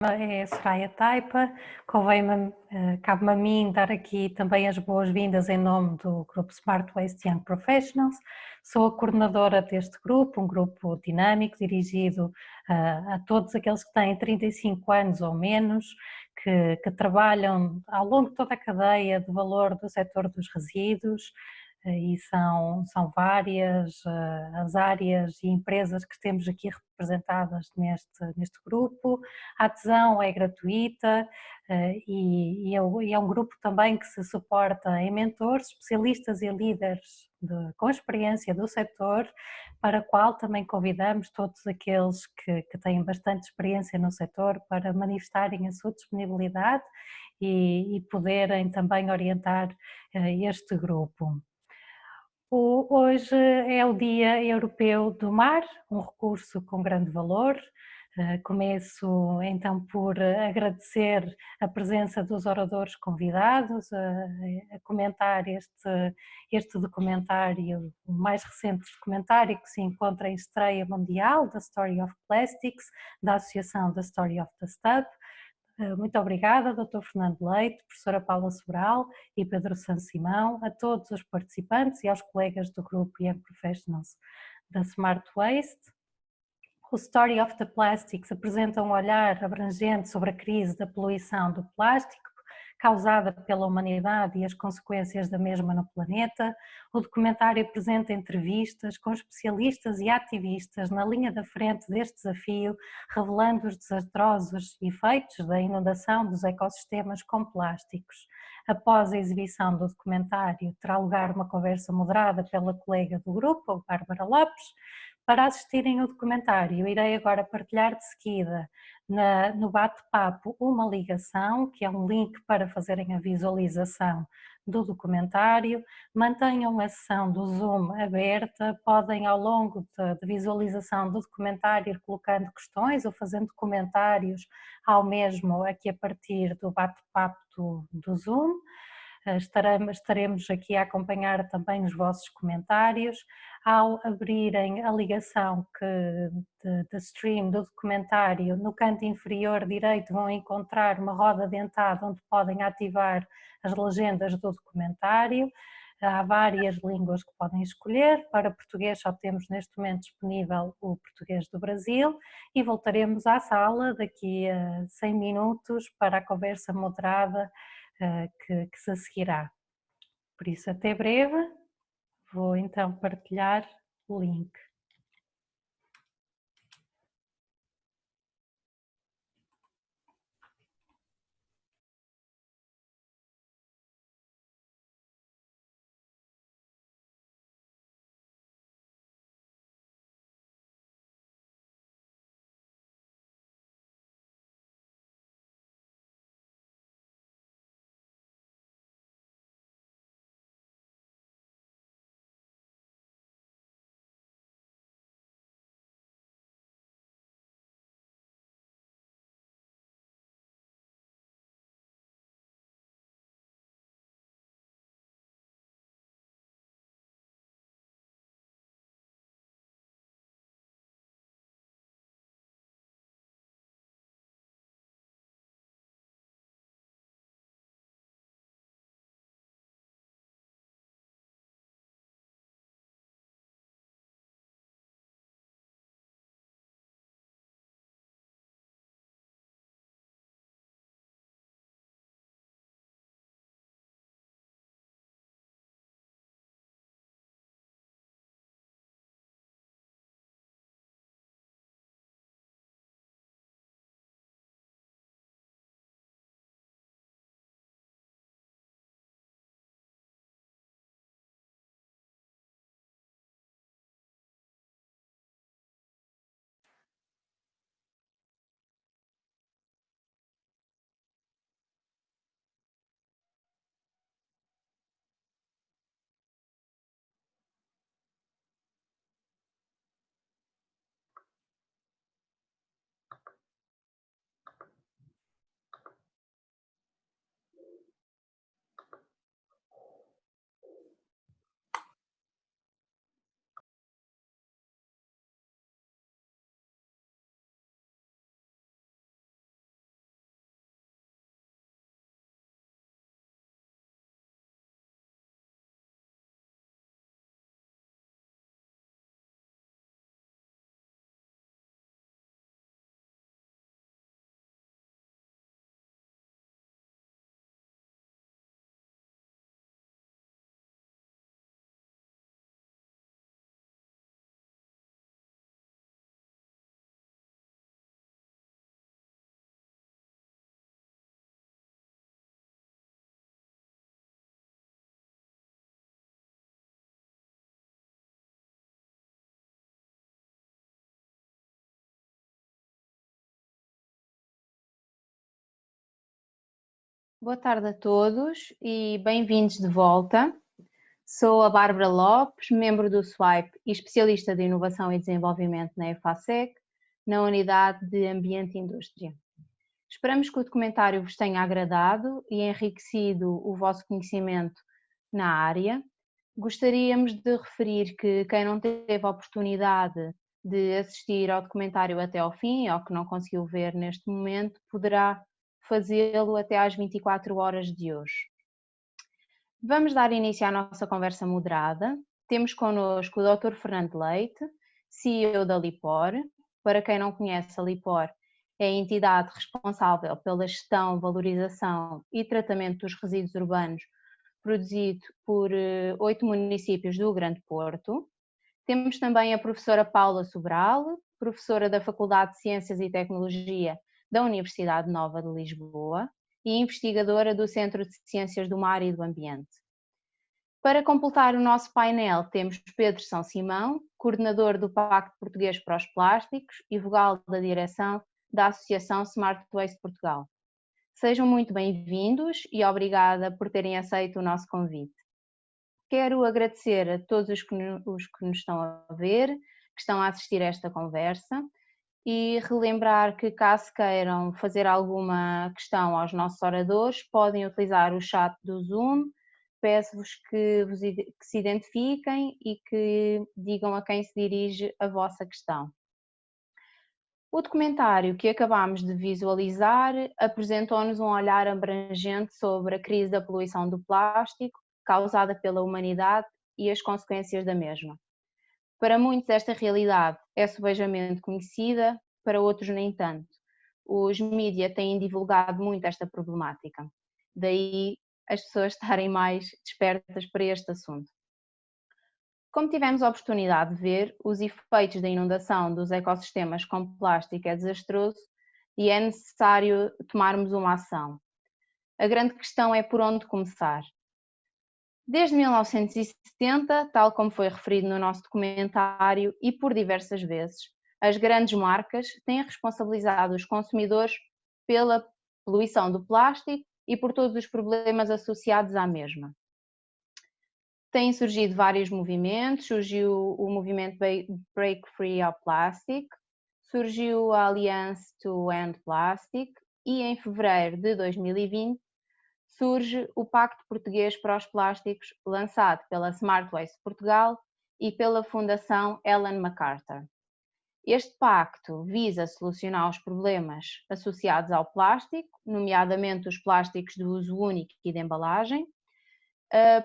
É a Soraya Taipa, cabe-me a mim dar aqui também as boas-vindas em nome do grupo Smart Waste Young Professionals. Sou a coordenadora deste grupo, um grupo dinâmico dirigido a todos aqueles que têm 35 anos ou menos, que trabalham ao longo de toda a cadeia de valor do setor dos resíduos, e são várias as áreas e empresas que temos aqui representadas neste grupo. A adesão é gratuita e é um grupo também que se suporta em mentores, especialistas e líderes com experiência do setor, para o qual também convidamos todos aqueles que têm bastante experiência no setor para manifestarem a sua disponibilidade e poderem também orientar este grupo. Hoje é o Dia Europeu do Mar, um recurso com grande valor. Começo então por agradecer a presença dos oradores convidados a comentar este documentário, o mais recente documentário que se encontra em estreia mundial, da Story of Plastics, da Associação da Story of the Stub. Muito obrigada, Dr. Fernando Leite, professora Paula Sobral e Pedro San Simão, a todos os participantes e aos colegas do grupo Young Professionals da Smart Waste. O Story of the Plastics apresenta um olhar abrangente sobre a crise da poluição do plástico causada pela humanidade e as consequências da mesma no planeta. O documentário apresenta entrevistas com especialistas e ativistas na linha da frente deste desafio, revelando os desastrosos efeitos da inundação dos ecossistemas com plásticos. Após a exibição do documentário, terá lugar uma conversa moderada pela colega do grupo, Bárbara Lopes. Para assistirem ao documentário, irei agora partilhar de seguida no bate-papo uma ligação, que é um link para fazerem a visualização do documentário. Mantenham a sessão do Zoom aberta, podem ao longo da visualização do documentário ir colocando questões ou fazendo comentários ao mesmo aqui a partir do bate-papo do Zoom. Estaremos aqui a acompanhar também os vossos comentários. Ao abrirem a ligação da stream do documentário, no canto inferior direito vão encontrar uma roda dentada onde podem ativar as legendas do documentário. Há várias línguas que podem escolher. Para português só temos neste momento disponível o português do Brasil e voltaremos à sala daqui a 100 minutos para a conversa moderada que se seguirá. Por isso, até breve. Vou então partilhar o link. Boa tarde a todos e bem-vindos de volta. Sou a Bárbara Lopes, membro do SWIPE e especialista de Inovação e Desenvolvimento na EFASEC, na Unidade de Ambiente e Indústria. Esperamos que o documentário vos tenha agradado e enriquecido o vosso conhecimento na área. Gostaríamos de referir que quem não teve a oportunidade de assistir ao documentário até ao fim, ou que não conseguiu ver neste momento, poderá fazê-lo até às 24 horas de hoje. Vamos dar início à nossa conversa moderada. Temos connosco o Dr. Fernando Leite, CEO da LIPOR. Para quem não conhece, a LIPOR é a entidade responsável pela gestão, valorização e tratamento dos resíduos urbanos produzido por 8 municípios do Grande Porto. Temos também a professora Paula Sobral, professora da Faculdade de Ciências e Tecnologia da Universidade Nova de Lisboa e investigadora do Centro de Ciências do Mar e do Ambiente. Para completar o nosso painel, temos Pedro São Simão, coordenador do Pacto Português para os Plásticos e vogal da direção da Associação Smart Waste Portugal. Sejam muito bem-vindos e obrigada por terem aceito o nosso convite. Quero agradecer a todos os que nos estão a ver, que estão a assistir a esta conversa e relembrar que caso queiram fazer alguma questão aos nossos oradores, podem utilizar o chat do Zoom. Peço-vos que se identifiquem e que digam a quem se dirige a vossa questão. O documentário que acabámos de visualizar apresentou-nos um olhar abrangente sobre a crise da poluição do plástico causada pela humanidade e as consequências da mesma. Para muitos esta realidade é subejamente conhecida, para outros nem tanto. Os mídias têm divulgado muito esta problemática, daí as pessoas estarem mais despertas para este assunto. Como tivemos a oportunidade de ver, os efeitos da inundação dos ecossistemas com plástico é desastroso e é necessário tomarmos uma ação. A grande questão é por onde começar. Desde 1970, tal como foi referido no nosso documentário e por diversas vezes, as grandes marcas têm responsabilizado os consumidores pela poluição do plástico e por todos os problemas associados à mesma. Têm surgido vários movimentos, surgiu o movimento Break Free of Plastic, surgiu a Alliance to End Plastic e em fevereiro de 2020 surge o Pacto Português para os Plásticos, lançado pela Smart Waste Portugal e pela Fundação Ellen MacArthur. Este pacto visa solucionar os problemas associados ao plástico, nomeadamente os plásticos de uso único e de embalagem,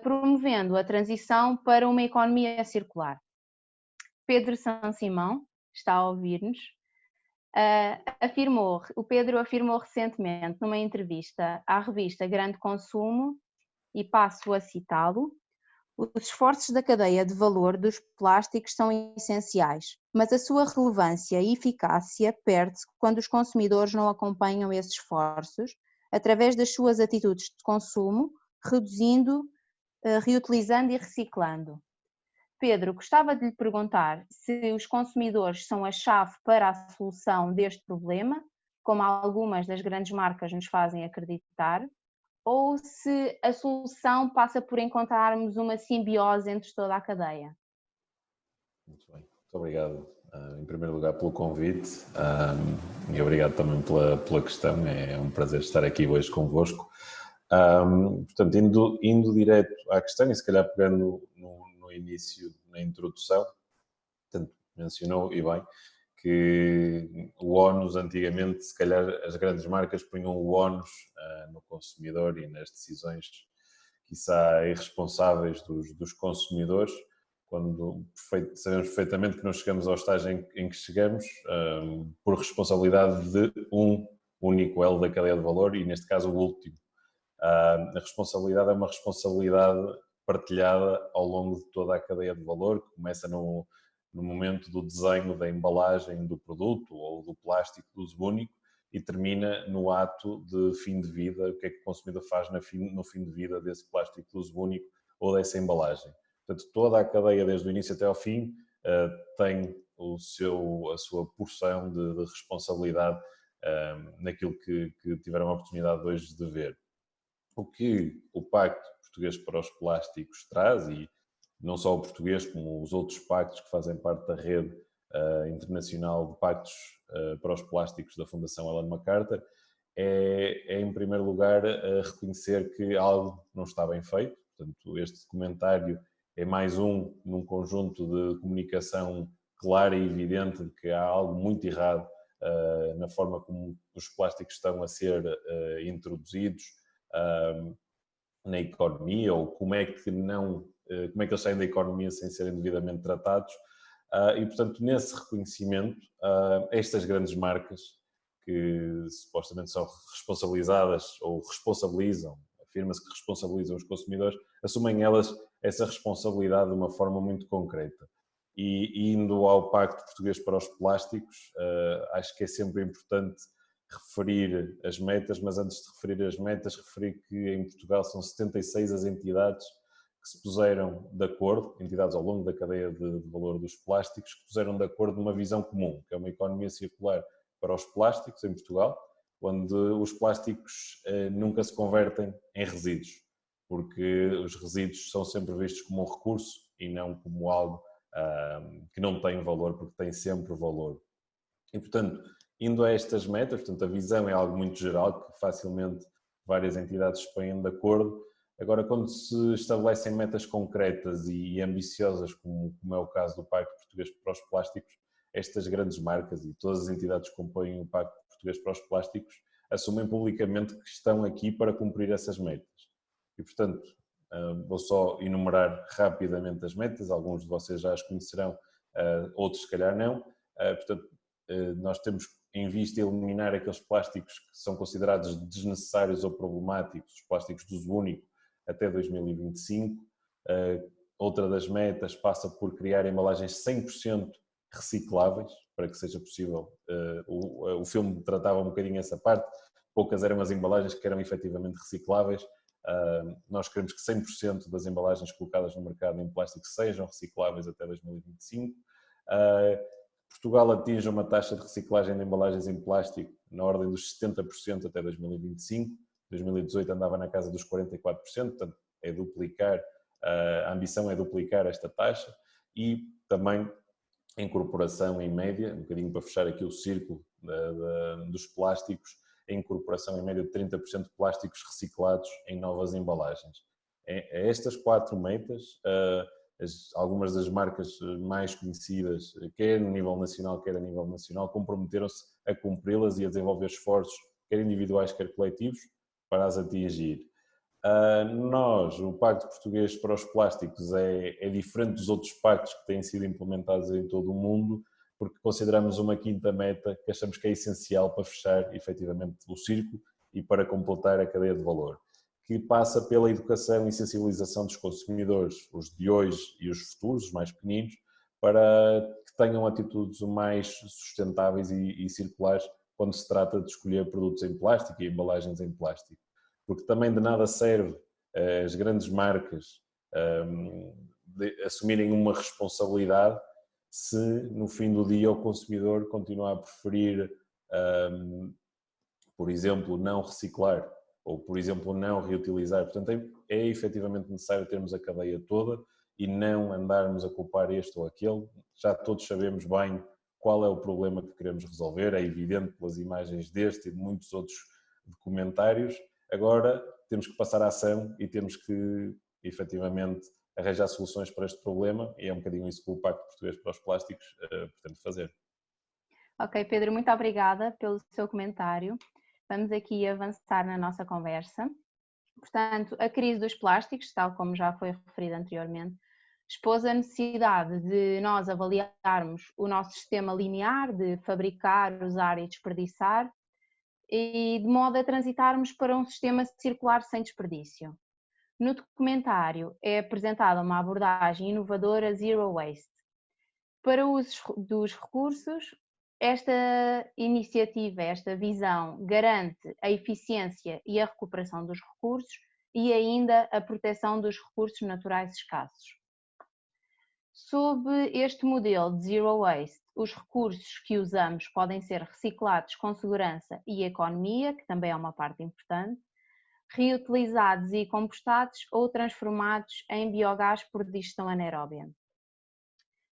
promovendo a transição para uma economia circular. Pedro São Simão está a ouvir-nos. O Pedro afirmou recentemente numa entrevista à revista Grande Consumo, e passo a citá-lo: os esforços da cadeia de valor dos plásticos são essenciais, mas a sua relevância e eficácia perde-se quando os consumidores não acompanham esses esforços através das suas atitudes de consumo, reduzindo, reutilizando e reciclando. Pedro, gostava de lhe perguntar se os consumidores são a chave para a solução deste problema, como algumas das grandes marcas nos fazem acreditar, ou se a solução passa por encontrarmos uma simbiose entre toda a cadeia. Muito bem, muito obrigado em primeiro lugar pelo convite e obrigado também pela questão, é um prazer estar aqui hoje convosco. Portanto, indo direto à questão e se calhar pegando no início, na introdução, portanto, mencionou e bem que o ónus antigamente, se calhar as grandes marcas punham o ónus no consumidor e nas decisões quiçá irresponsáveis dos consumidores, quando sabemos perfeitamente que não chegamos ao estágio em que chegamos por responsabilidade de um único elo da cadeia de valor e neste caso o último. A responsabilidade é uma responsabilidade partilhada ao longo de toda a cadeia de valor, que começa no momento do desenho da embalagem do produto ou do plástico de uso único e termina no ato de fim de vida, o que é que o consumidor faz no fim de vida desse plástico de uso único ou dessa embalagem. Portanto, toda a cadeia, desde o início até ao fim, tem a sua porção de responsabilidade naquilo que tiveram a oportunidade hoje de ver. o que o Pacto Português para os Plásticos traz, e não só o português, como os outros pactos que fazem parte da rede internacional de pactos para os plásticos da Fundação Ellen MacArthur, é em primeiro lugar reconhecer que algo não está bem feito. Portanto, este documentário é mais num conjunto de comunicação clara e evidente de que há algo muito errado na forma como os plásticos estão a ser introduzidos na economia, ou como é que eles saem da economia sem serem devidamente tratados. E, portanto, nesse reconhecimento, estas grandes marcas que supostamente são responsabilizadas ou responsabilizam, afirma-se que responsabilizam os consumidores, assumem elas essa responsabilidade de uma forma muito concreta. E indo ao Pacto Português para os Plásticos, acho que é sempre importante referir as metas, mas antes de referir as metas, referir que em Portugal são 76 as entidades que se puseram de acordo, entidades ao longo da cadeia de valor dos plásticos, que puseram de acordo numa visão comum, que é uma economia circular para os plásticos em Portugal, onde os plásticos nunca se convertem em resíduos, porque os resíduos são sempre vistos como um recurso e não como algo que não tem valor, porque tem sempre valor. E, portanto, indo a estas metas, portanto, a visão é algo muito geral, que facilmente várias entidades se põem de acordo. Agora, quando se estabelecem metas concretas e ambiciosas, como é o caso do Pacto Português para os Plásticos, estas grandes marcas e todas as entidades que compõem o Pacto Português para os Plásticos assumem publicamente que estão aqui para cumprir essas metas. E, portanto, vou só enumerar rapidamente as metas, alguns de vocês já as conhecerão, outros se calhar não. Portanto, nós temos em vista eliminar aqueles plásticos que são considerados desnecessários ou problemáticos, os plásticos de uso único, até 2025. Outra das metas passa por criar embalagens 100% recicláveis, para que seja possível. O filme tratava um bocadinho essa parte, poucas eram as embalagens que eram efetivamente recicláveis. Nós queremos que 100% das embalagens colocadas no mercado em plástico sejam recicláveis até 2025. Portugal atinge uma taxa de reciclagem de embalagens em plástico na ordem dos 70% até 2025. 2018 andava na casa dos 44%, portanto é duplicar, a ambição é duplicar esta taxa, e também a incorporação em média, um bocadinho para fechar aqui o círculo dos plásticos, a incorporação em média de 30% de plásticos reciclados em novas embalagens. Estas 4 metas, algumas das marcas mais conhecidas, quer no nível nacional, quer a nível nacional, comprometeram-se a cumpri-las e a desenvolver esforços, quer individuais, quer coletivos, para as atingir. O Pacto Português para os Plásticos é diferente dos outros pactos que têm sido implementados em todo o mundo, porque consideramos uma quinta meta que achamos que é essencial para fechar efetivamente o círculo e para completar a cadeia de valor, que passa pela educação e sensibilização dos consumidores, os de hoje e os futuros, os mais pequeninos, para que tenham atitudes mais sustentáveis e circulares quando se trata de escolher produtos em plástico e embalagens em plástico. Porque também de nada serve as grandes marcas assumirem uma responsabilidade se no fim do dia o consumidor continua a preferir, por exemplo, não reciclar ou, por exemplo, não reutilizar. Portanto, é efetivamente necessário termos a cadeia toda e não andarmos a culpar este ou aquele. Já todos sabemos bem qual é o problema que queremos resolver, é evidente pelas imagens deste e de muitos outros documentários. Agora temos que passar à ação e temos que, efetivamente, arranjar soluções para este problema, e é um bocadinho isso que o Pacto Português para os Plásticos pretende fazer. Ok, Pedro, muito obrigada pelo seu comentário. Vamos aqui avançar na nossa conversa. Portanto, a crise dos plásticos, tal como já foi referido anteriormente, expôs a necessidade de nós avaliarmos o nosso sistema linear de fabricar, usar e desperdiçar, e de modo a transitarmos para um sistema circular sem desperdício. No documentário é apresentada uma abordagem inovadora Zero Waste. Para o uso dos recursos, esta iniciativa, esta visão, garante a eficiência e a recuperação dos recursos e ainda a proteção dos recursos naturais escassos. Sob este modelo de Zero Waste, os recursos que usamos podem ser reciclados com segurança e economia, que também é uma parte importante, reutilizados e compostados ou transformados em biogás por digestão anaeróbia.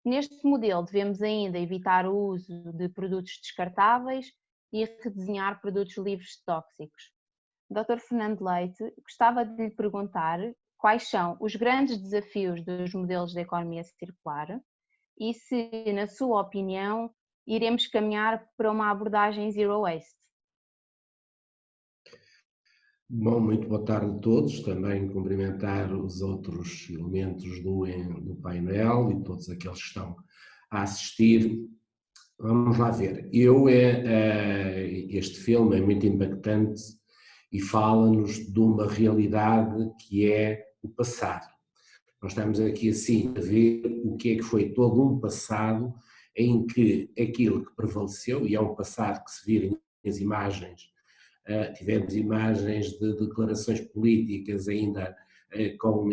Neste modelo, devemos ainda evitar o uso de produtos descartáveis e redesenhar produtos livres de tóxicos. Dr. Fernando Leite, gostava de lhe perguntar quais são os grandes desafios dos modelos de economia circular e se, na sua opinião, iremos caminhar para uma abordagem zero waste. Bom, muito boa tarde a todos, também cumprimentar os outros elementos do painel e todos aqueles que estão a assistir. Vamos lá ver, este filme é muito impactante e fala-nos de uma realidade que é o passado. Nós estamos aqui assim a ver o que é que foi todo um passado em que aquilo que prevaleceu, e é um passado que se vira nas imagens. Tivemos imagens de declarações políticas ainda com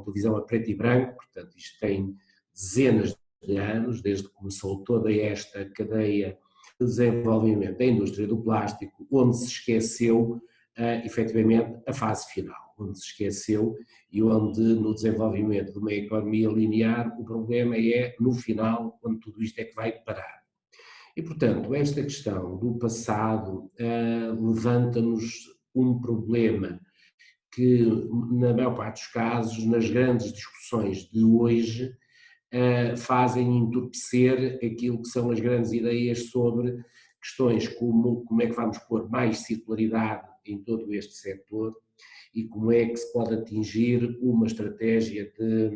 televisão a preto e branco, portanto isto tem dezenas de anos, desde que começou toda esta cadeia de desenvolvimento da indústria do plástico, onde se esqueceu efetivamente a fase final, onde se esqueceu e onde no desenvolvimento de uma economia linear o problema é no final, quando tudo isto é que vai parar. E, portanto, esta questão do passado levanta-nos um problema que, na maior parte dos casos, nas grandes discussões de hoje, fazem entorpecer aquilo que são as grandes ideias sobre questões como é que vamos pôr mais circularidade em todo este setor e como é que se pode atingir uma estratégia de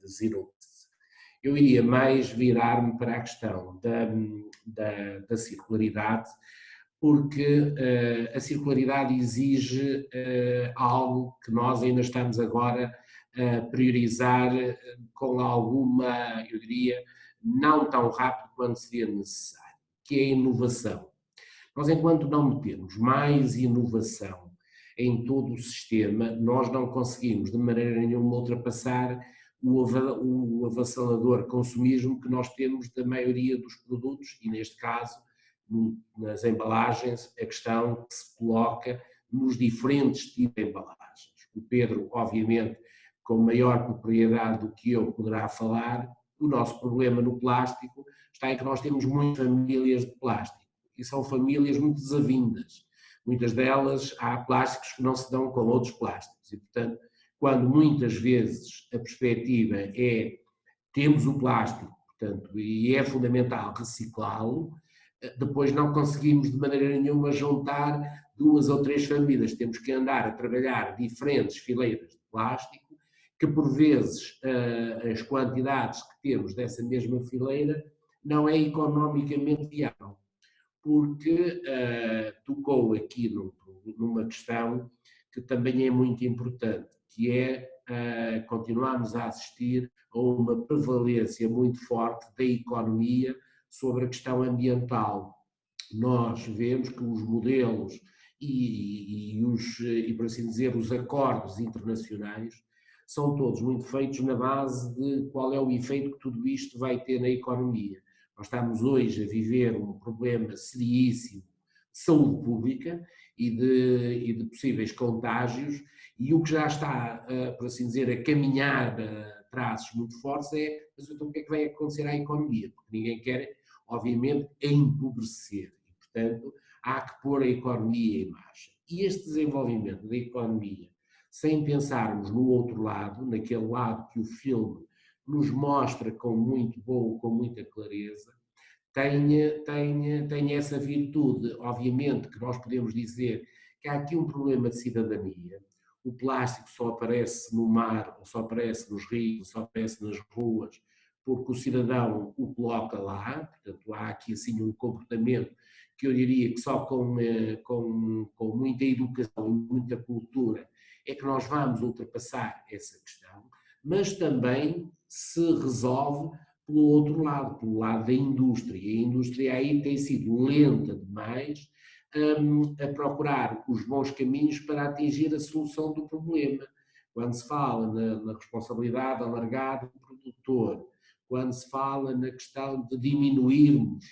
zero waste. Eu iria mais virar-me para a questão da circularidade, porque a circularidade exige algo que nós ainda estamos agora a priorizar com alguma, eu diria, não tão rápido quanto seria necessário, que é a inovação. Nós, enquanto não metermos mais inovação em todo o sistema, nós não conseguimos de maneira nenhuma ultrapassar o avassalador consumismo que nós temos da maioria dos produtos e, neste caso, nas embalagens, a questão que se coloca nos diferentes tipos de embalagens. O Pedro, obviamente, com maior propriedade do que eu, poderá falar. O nosso problema no plástico está em que nós temos muitas famílias de plástico e são famílias muito desavindas. Muitas delas há plásticos que não se dão com outros plásticos e, portanto, quando muitas vezes a perspectiva é temos o plástico, portanto, e é fundamental reciclá-lo, depois não conseguimos de maneira nenhuma juntar duas ou três famílias, temos que andar a trabalhar diferentes fileiras de plástico, que por vezes as quantidades que temos dessa mesma fileira não é economicamente viável, porque tocou aqui numa questão que também é muito importante, que é continuarmos a assistir a uma prevalência muito forte da economia sobre a questão ambiental. Nós vemos que os modelos e por assim dizer, os acordos internacionais são todos muito feitos na base de qual é o efeito que tudo isto vai ter na economia. Nós estamos hoje a viver um problema seríssimo de saúde pública e de possíveis contágios, e o que já está, por assim dizer, a caminhar a traços muito fortes é, mas então o que é que vai acontecer à economia? Porque ninguém quer, obviamente, empobrecer, e portanto há que pôr a economia em marcha. E este desenvolvimento da economia, sem pensarmos no outro lado, naquele lado que o filme nos mostra com muita clareza, tem essa virtude, obviamente, que nós podemos dizer que há aqui um problema de cidadania. O plástico só aparece no mar, ou só aparece nos rios, só aparece nas ruas, porque o cidadão o coloca lá, portanto há aqui assim um comportamento que eu diria que só com muita educação e muita cultura é que nós vamos ultrapassar essa questão, mas também se resolve pelo outro lado, pelo lado da indústria. E a indústria aí tem sido lenta demais a procurar os bons caminhos para atingir a solução do problema. Quando se fala na responsabilidade alargada do produtor, quando se fala na questão de diminuirmos,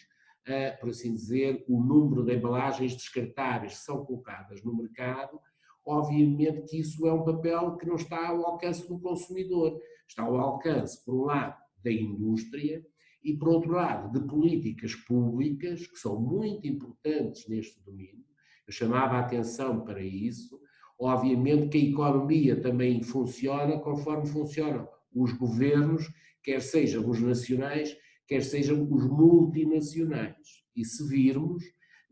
por assim dizer, o número de embalagens descartáveis que são colocadas no mercado, obviamente que isso é um papel que não está ao alcance do consumidor, está ao alcance, por um lado, da indústria e, por outro lado, de políticas públicas que são muito importantes neste domínio. Eu chamava a atenção para isso. Obviamente que a economia também funciona conforme funcionam os governos, quer sejam os nacionais, quer sejam os multinacionais. E se virmos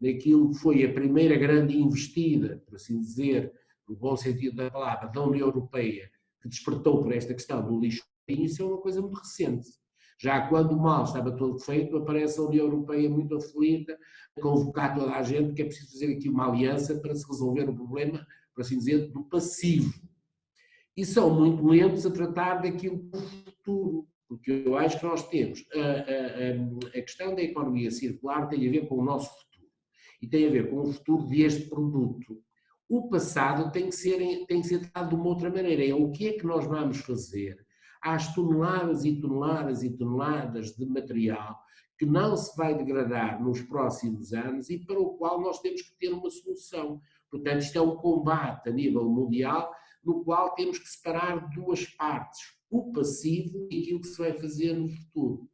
naquilo que foi a primeira grande investida, por assim dizer, no bom sentido da palavra, da União Europeia, que despertou por esta questão do lixo, isso é uma coisa muito recente. Já quando o mal estava todo feito, aparece a União Europeia muito aflita, a convocar toda a gente que é preciso fazer aqui uma aliança para se resolver o problema, por assim dizer, do passivo. E são muito lentos a tratar daquilo do futuro, porque eu acho que nós temos a questão da economia circular tem a ver com o nosso futuro e tem a ver com o futuro deste produto. O passado tem que ser tratado de uma outra maneira, é o que é que nós vamos fazer às toneladas e toneladas e toneladas de material que não se vai degradar nos próximos anos e para o qual nós temos que ter uma solução. Portanto, isto é um combate a nível mundial no qual temos que separar duas partes, o passivo e aquilo que se vai fazer no futuro.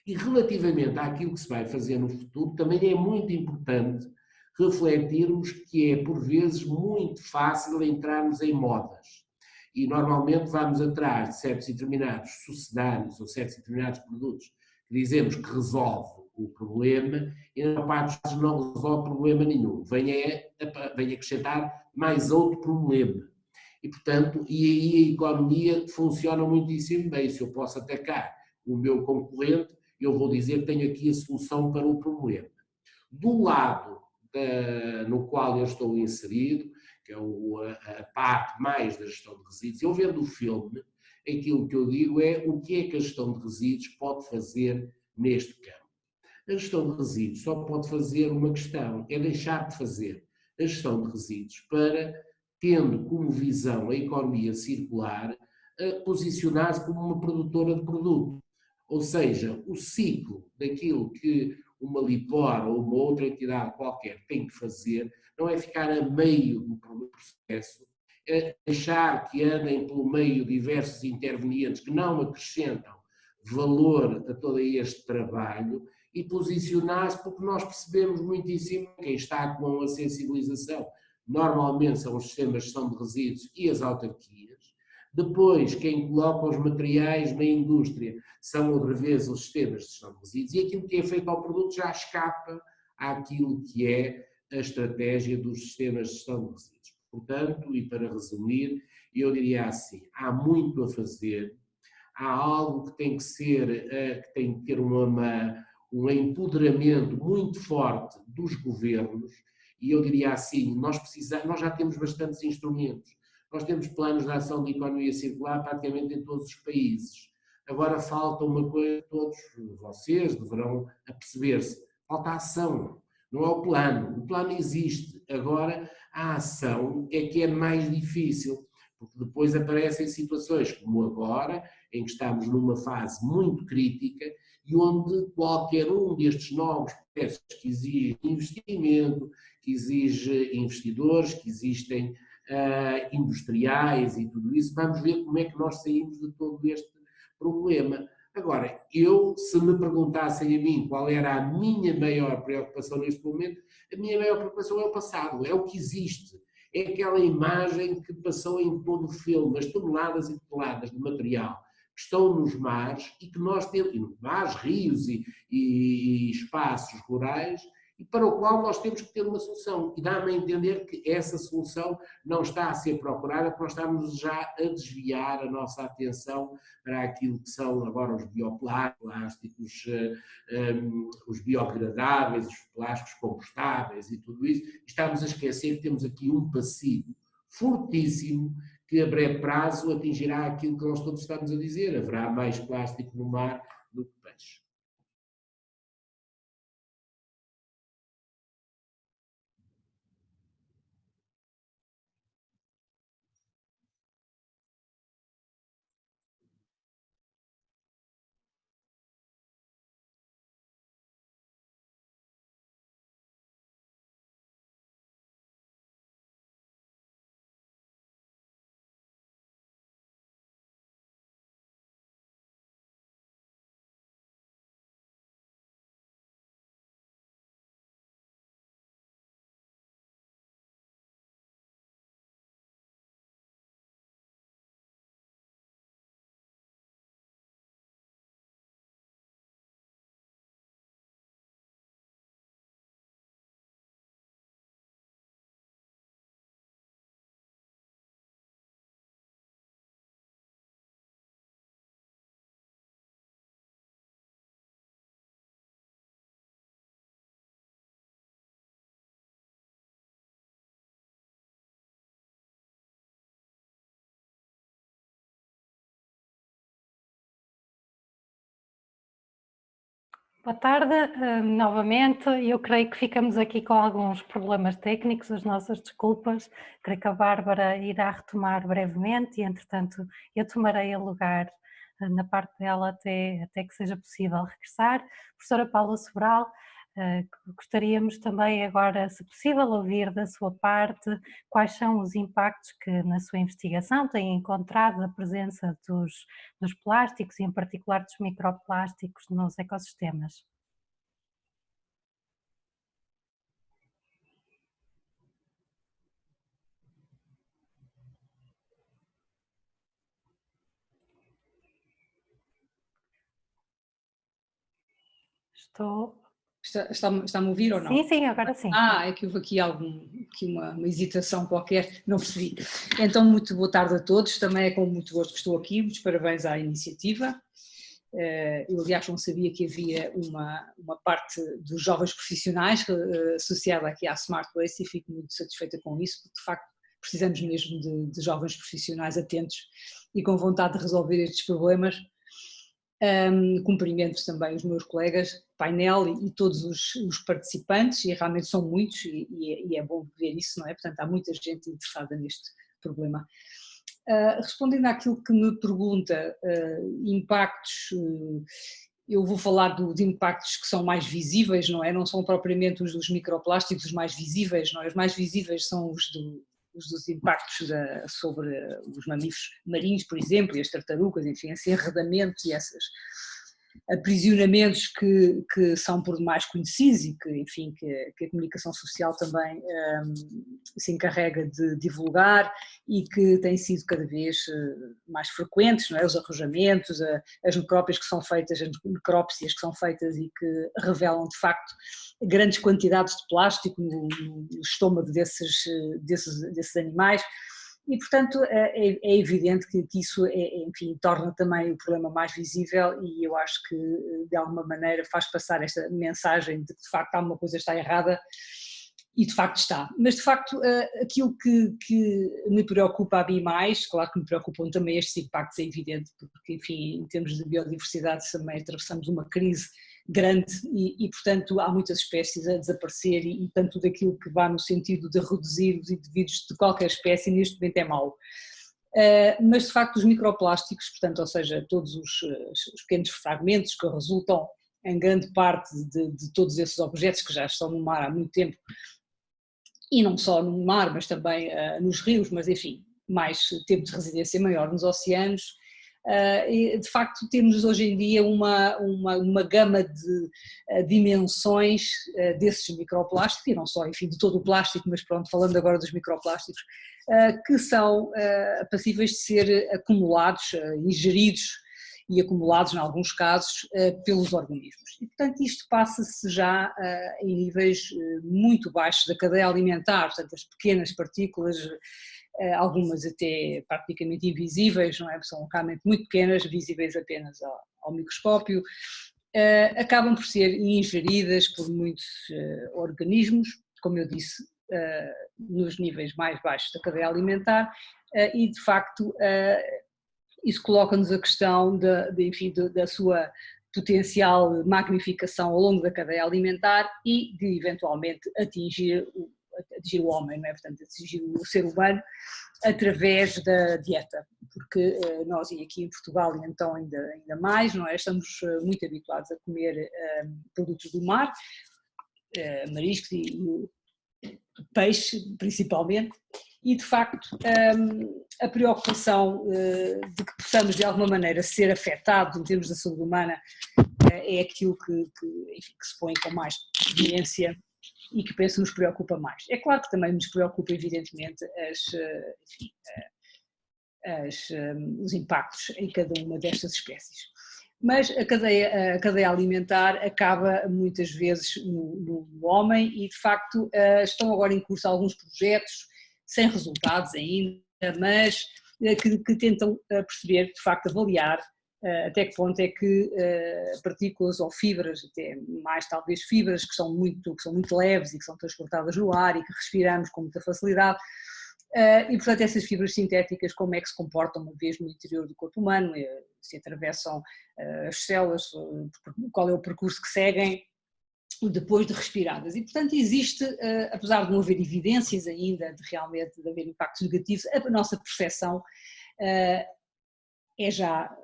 E relativamente àquilo que se vai fazer no futuro, também é muito importante refletirmos que é, por vezes, muito fácil entrarmos em modas. E normalmente vamos atrás de certos e determinados sucedâneos ou certos e determinados produtos que dizemos que resolve o problema e na parte dos casos não resolve problema nenhum. Vem acrescentar mais outro problema. E, portanto, e aí a economia funciona muitíssimo bem. Se eu posso atacar o meu concorrente, eu vou dizer que tenho aqui a solução para o problema. Do lado no qual eu estou inserido, que é a parte mais da gestão de resíduos, eu vendo o filme, aquilo que eu digo é o que é que a gestão de resíduos pode fazer neste campo. A gestão de resíduos só pode fazer uma questão, é deixar de fazer a gestão de resíduos para, tendo como visão a economia circular, posicionar-se como uma produtora de produto. Ou seja, o ciclo daquilo que uma Lipor ou uma outra entidade qualquer tem que fazer não é ficar a meio do processo, é deixar que andem pelo meio diversos intervenientes que não acrescentam valor a todo este trabalho e posicionar-se, porque nós percebemos muitíssimo quem está com a sensibilização. Normalmente são os sistemas de gestão de resíduos e as autarquias. Depois, quem coloca os materiais na indústria são outra vez os sistemas de gestão de resíduos e aquilo que é feito ao produto já escapa àquilo que é a estratégia dos sistemas de gestão de resíduos. Portanto, e para resumir, eu diria assim, há muito a fazer, há algo que tem que ser, que tem que ter um empoderamento muito forte dos governos e eu diria assim, nós já temos bastantes instrumentos, nós temos planos de ação de economia circular praticamente em todos os países. Agora falta uma coisa que todos vocês deverão aperceber-se, falta a ação, não é o plano existe, agora a ação é que é mais difícil, porque depois aparecem situações como agora, em que estamos numa fase muito crítica e onde qualquer um destes novos processos que exige investimento, que exige investidores, que existem industriais e tudo isso, vamos ver como é que nós saímos de todo este problema. Agora, se me perguntassem a mim qual era a minha maior preocupação neste momento, a minha maior preocupação é o passado, é o que existe. É aquela imagem que passou em todo o filme, as toneladas e toneladas de material que estão nos mares e que nós temos, mares, rios e espaços rurais, e para o qual nós temos que ter uma solução. E dá-me a entender que essa solução não está a ser procurada, porque nós estamos já a desviar a nossa atenção para aquilo que são agora os bioplásticos, os biodegradáveis, os plásticos compostáveis e tudo isso. Estamos a esquecer que temos aqui um passivo fortíssimo que a breve prazo atingirá aquilo que nós todos estamos a dizer. Haverá mais plástico no mar do que peixe. Boa tarde, novamente. Eu creio que ficamos aqui com alguns problemas técnicos, as nossas desculpas. Creio que a Bárbara irá retomar brevemente e, entretanto, eu tomarei o lugar na parte dela até que seja possível regressar. Professora Paula Sobral, gostaríamos também agora, se possível, ouvir da sua parte quais são os impactos que na sua investigação tem encontrado a presença dos plásticos e em particular dos microplásticos nos ecossistemas. Estou... Está-me a ouvir ou não? Sim, sim, agora sim. É que houve aqui uma hesitação qualquer, não percebi. Então, muito boa tarde a todos, também é com muito gosto que estou aqui, muitos parabéns à iniciativa. Eu, aliás, não sabia que havia uma parte dos jovens profissionais associada aqui à Smart Waste e fico muito satisfeita com isso, porque de facto precisamos mesmo de jovens profissionais atentos e com vontade de resolver estes problemas. Cumprimento também os meus colegas, painel e todos os participantes, e realmente são muitos e é bom ver isso, não é? Portanto, há muita gente interessada neste problema. Respondendo àquilo que me pergunta, impactos, eu vou falar de impactos que são mais visíveis, não é? Não são propriamente os dos microplásticos os mais visíveis, não é? Os mais visíveis são os dos impactos sobre os mamíferos marinhos, por exemplo, e as tartarugas, enfim, esse enredamento e esses aprisionamentos que são por demais conhecidos e que, enfim, que a comunicação social também se encarrega de divulgar e que têm sido cada vez mais frequentes, não é? Os arrojamentos, as necrópsias que são feitas, que são feitas e que revelam de facto grandes quantidades de plástico no estômago desses animais. E, portanto, é evidente que isso, enfim, torna também o problema mais visível e eu acho que, de alguma maneira, faz passar esta mensagem de que, de facto, alguma coisa está errada e, de facto, está. Mas, de facto, aquilo que me preocupa a mim mais, claro que me preocupam também estes impactos, é evidente, porque, enfim, em termos de biodiversidade também atravessamos uma crise grande e, portanto, há muitas espécies a desaparecer e tanto daquilo que vá no sentido de reduzir os indivíduos de qualquer espécie neste momento é mau. Mas, de facto, os microplásticos, portanto, ou seja, todos os pequenos fragmentos que resultam em grande parte de todos esses objetos que já estão no mar há muito tempo, e não só no mar, mas também nos rios, mas enfim, mais tempo de residência maior nos oceanos. E de facto temos hoje em dia uma gama de dimensões desses microplásticos, e não só, enfim, de todo o plástico, mas pronto, falando agora dos microplásticos, que são passíveis de ser acumulados, ingeridos e acumulados, em alguns casos, pelos organismos. E, portanto, isto passa-se já em níveis muito baixos da cadeia alimentar, portanto, as pequenas partículas, algumas até praticamente invisíveis, não é? São realmente muito pequenas, visíveis apenas ao microscópio, acabam por ser ingeridas por muitos organismos, como eu disse, nos níveis mais baixos da cadeia alimentar, e de facto isso coloca-nos a questão enfim, da sua potencial magnificação ao longo da cadeia alimentar e de eventualmente atingir o homem, não é? Portanto, atingir o ser humano através da dieta, porque nós e aqui em Portugal e então ainda mais, não é? Estamos muito habituados a comer produtos do mar, mariscos e peixe principalmente, e de facto a preocupação de que possamos de alguma maneira ser afetados em termos da saúde humana é aquilo que se põe com mais evidência e que penso nos preocupa mais. É claro que também nos preocupa evidentemente os impactos em cada uma destas espécies. Mas a cadeia alimentar acaba muitas vezes no homem e de facto estão agora em curso alguns projetos, sem resultados ainda, mas que tentam perceber, de facto avaliar até que ponto é que partículas ou fibras, até mais talvez fibras que são muito leves e que são transportadas no ar e que respiramos com muita facilidade, e portanto essas fibras sintéticas como é que se comportam uma vez no interior do corpo humano, se atravessam as células, qual é o percurso que seguem depois de respiradas. E, portanto, existe, apesar de não haver evidências ainda de realmente de haver impactos negativos, a nossa percepção é já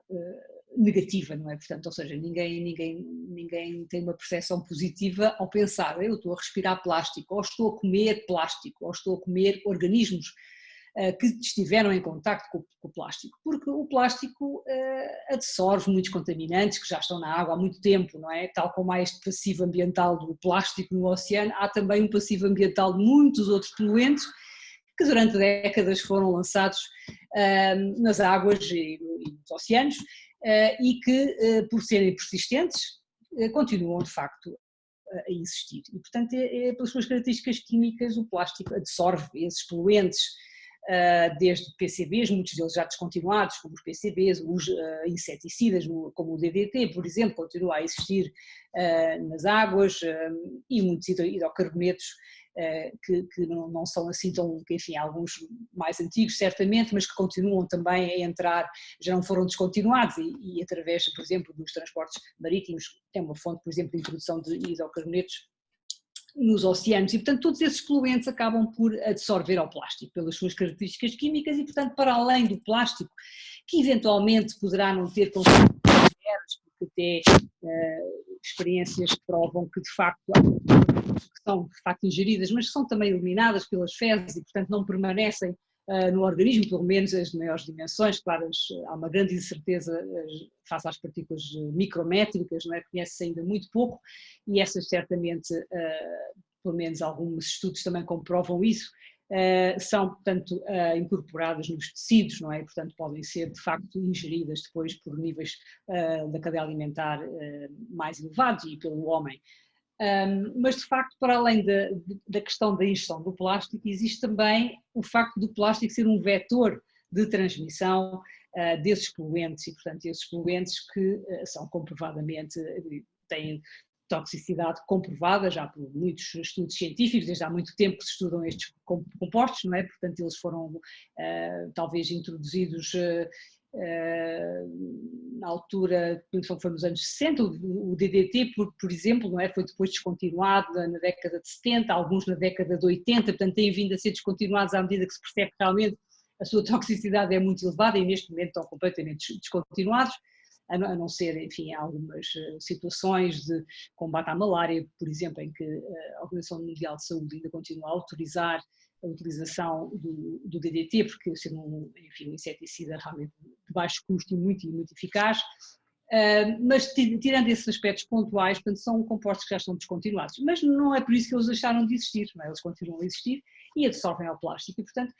negativa, não é? Portanto, ou seja, ninguém tem uma percepção positiva ao pensar, eu estou a respirar plástico, ou estou a comer plástico, ou estou a comer organismos que estiveram em contacto com o plástico, porque o plástico absorve muitos contaminantes que já estão na água há muito tempo, não é? Tal como há este passivo ambiental do plástico no oceano, há também um passivo ambiental de muitos outros poluentes que durante décadas foram lançados nas águas e nos oceanos e que, por serem persistentes, continuam de facto a existir. E, portanto, pelas suas características químicas, o plástico absorve esses poluentes, desde PCBs, muitos deles já descontinuados, como os PCBs, os inseticidas, como o DDT, por exemplo, continua a existir nas águas, e muitos hidrocarbonetos que não são assim tão, enfim, alguns mais antigos certamente, mas que continuam também a entrar, já não foram descontinuados e através, por exemplo, dos transportes marítimos, é uma fonte, por exemplo, de introdução de hidrocarbonetos nos oceanos, e portanto todos esses poluentes acabam por absorver ao plástico pelas suas características químicas e portanto para além do plástico, que eventualmente poderá não ter consequências severas, porque até experiências que provam que de facto são de facto ingeridas, mas são também eliminadas pelas fezes e portanto não permanecem no organismo, pelo menos as maiores dimensões. Claro, há uma grande incerteza face às partículas micrométricas, não é? Conhece-se ainda muito pouco e essas certamente, pelo menos alguns estudos também comprovam isso, são portanto incorporadas nos tecidos, não é? E, portanto podem ser de facto ingeridas depois por níveis da cadeia alimentar mais elevados e pelo homem. Mas de facto, para além da questão da ingestão do plástico, existe também o facto do plástico ser um vetor de transmissão desses poluentes e, portanto, esses poluentes que são comprovadamente, têm toxicidade comprovada já por muitos estudos científicos, desde há muito tempo que se estudam estes compostos, não é? Portanto, eles foram talvez introduzidos na altura, foi nos anos 60, o DDT, por exemplo, não é? Foi depois descontinuado na década de 70, alguns na década de 80, portanto têm vindo a ser descontinuados à medida que se percebe que realmente a sua toxicidade é muito elevada e neste momento estão completamente descontinuados, a não ser, enfim, algumas situações de combate à malária, por exemplo, em que a Organização Mundial de Saúde ainda continua a autorizar a utilização do DDT, porque sendo um inseticida realmente de baixo custo e muito eficaz, mas tirando esses aspectos pontuais, portanto, são compostos que já estão descontinuados, mas não é por isso que eles deixaram de existir, não é? Eles continuam a existir e absorvem ao plástico e, portanto,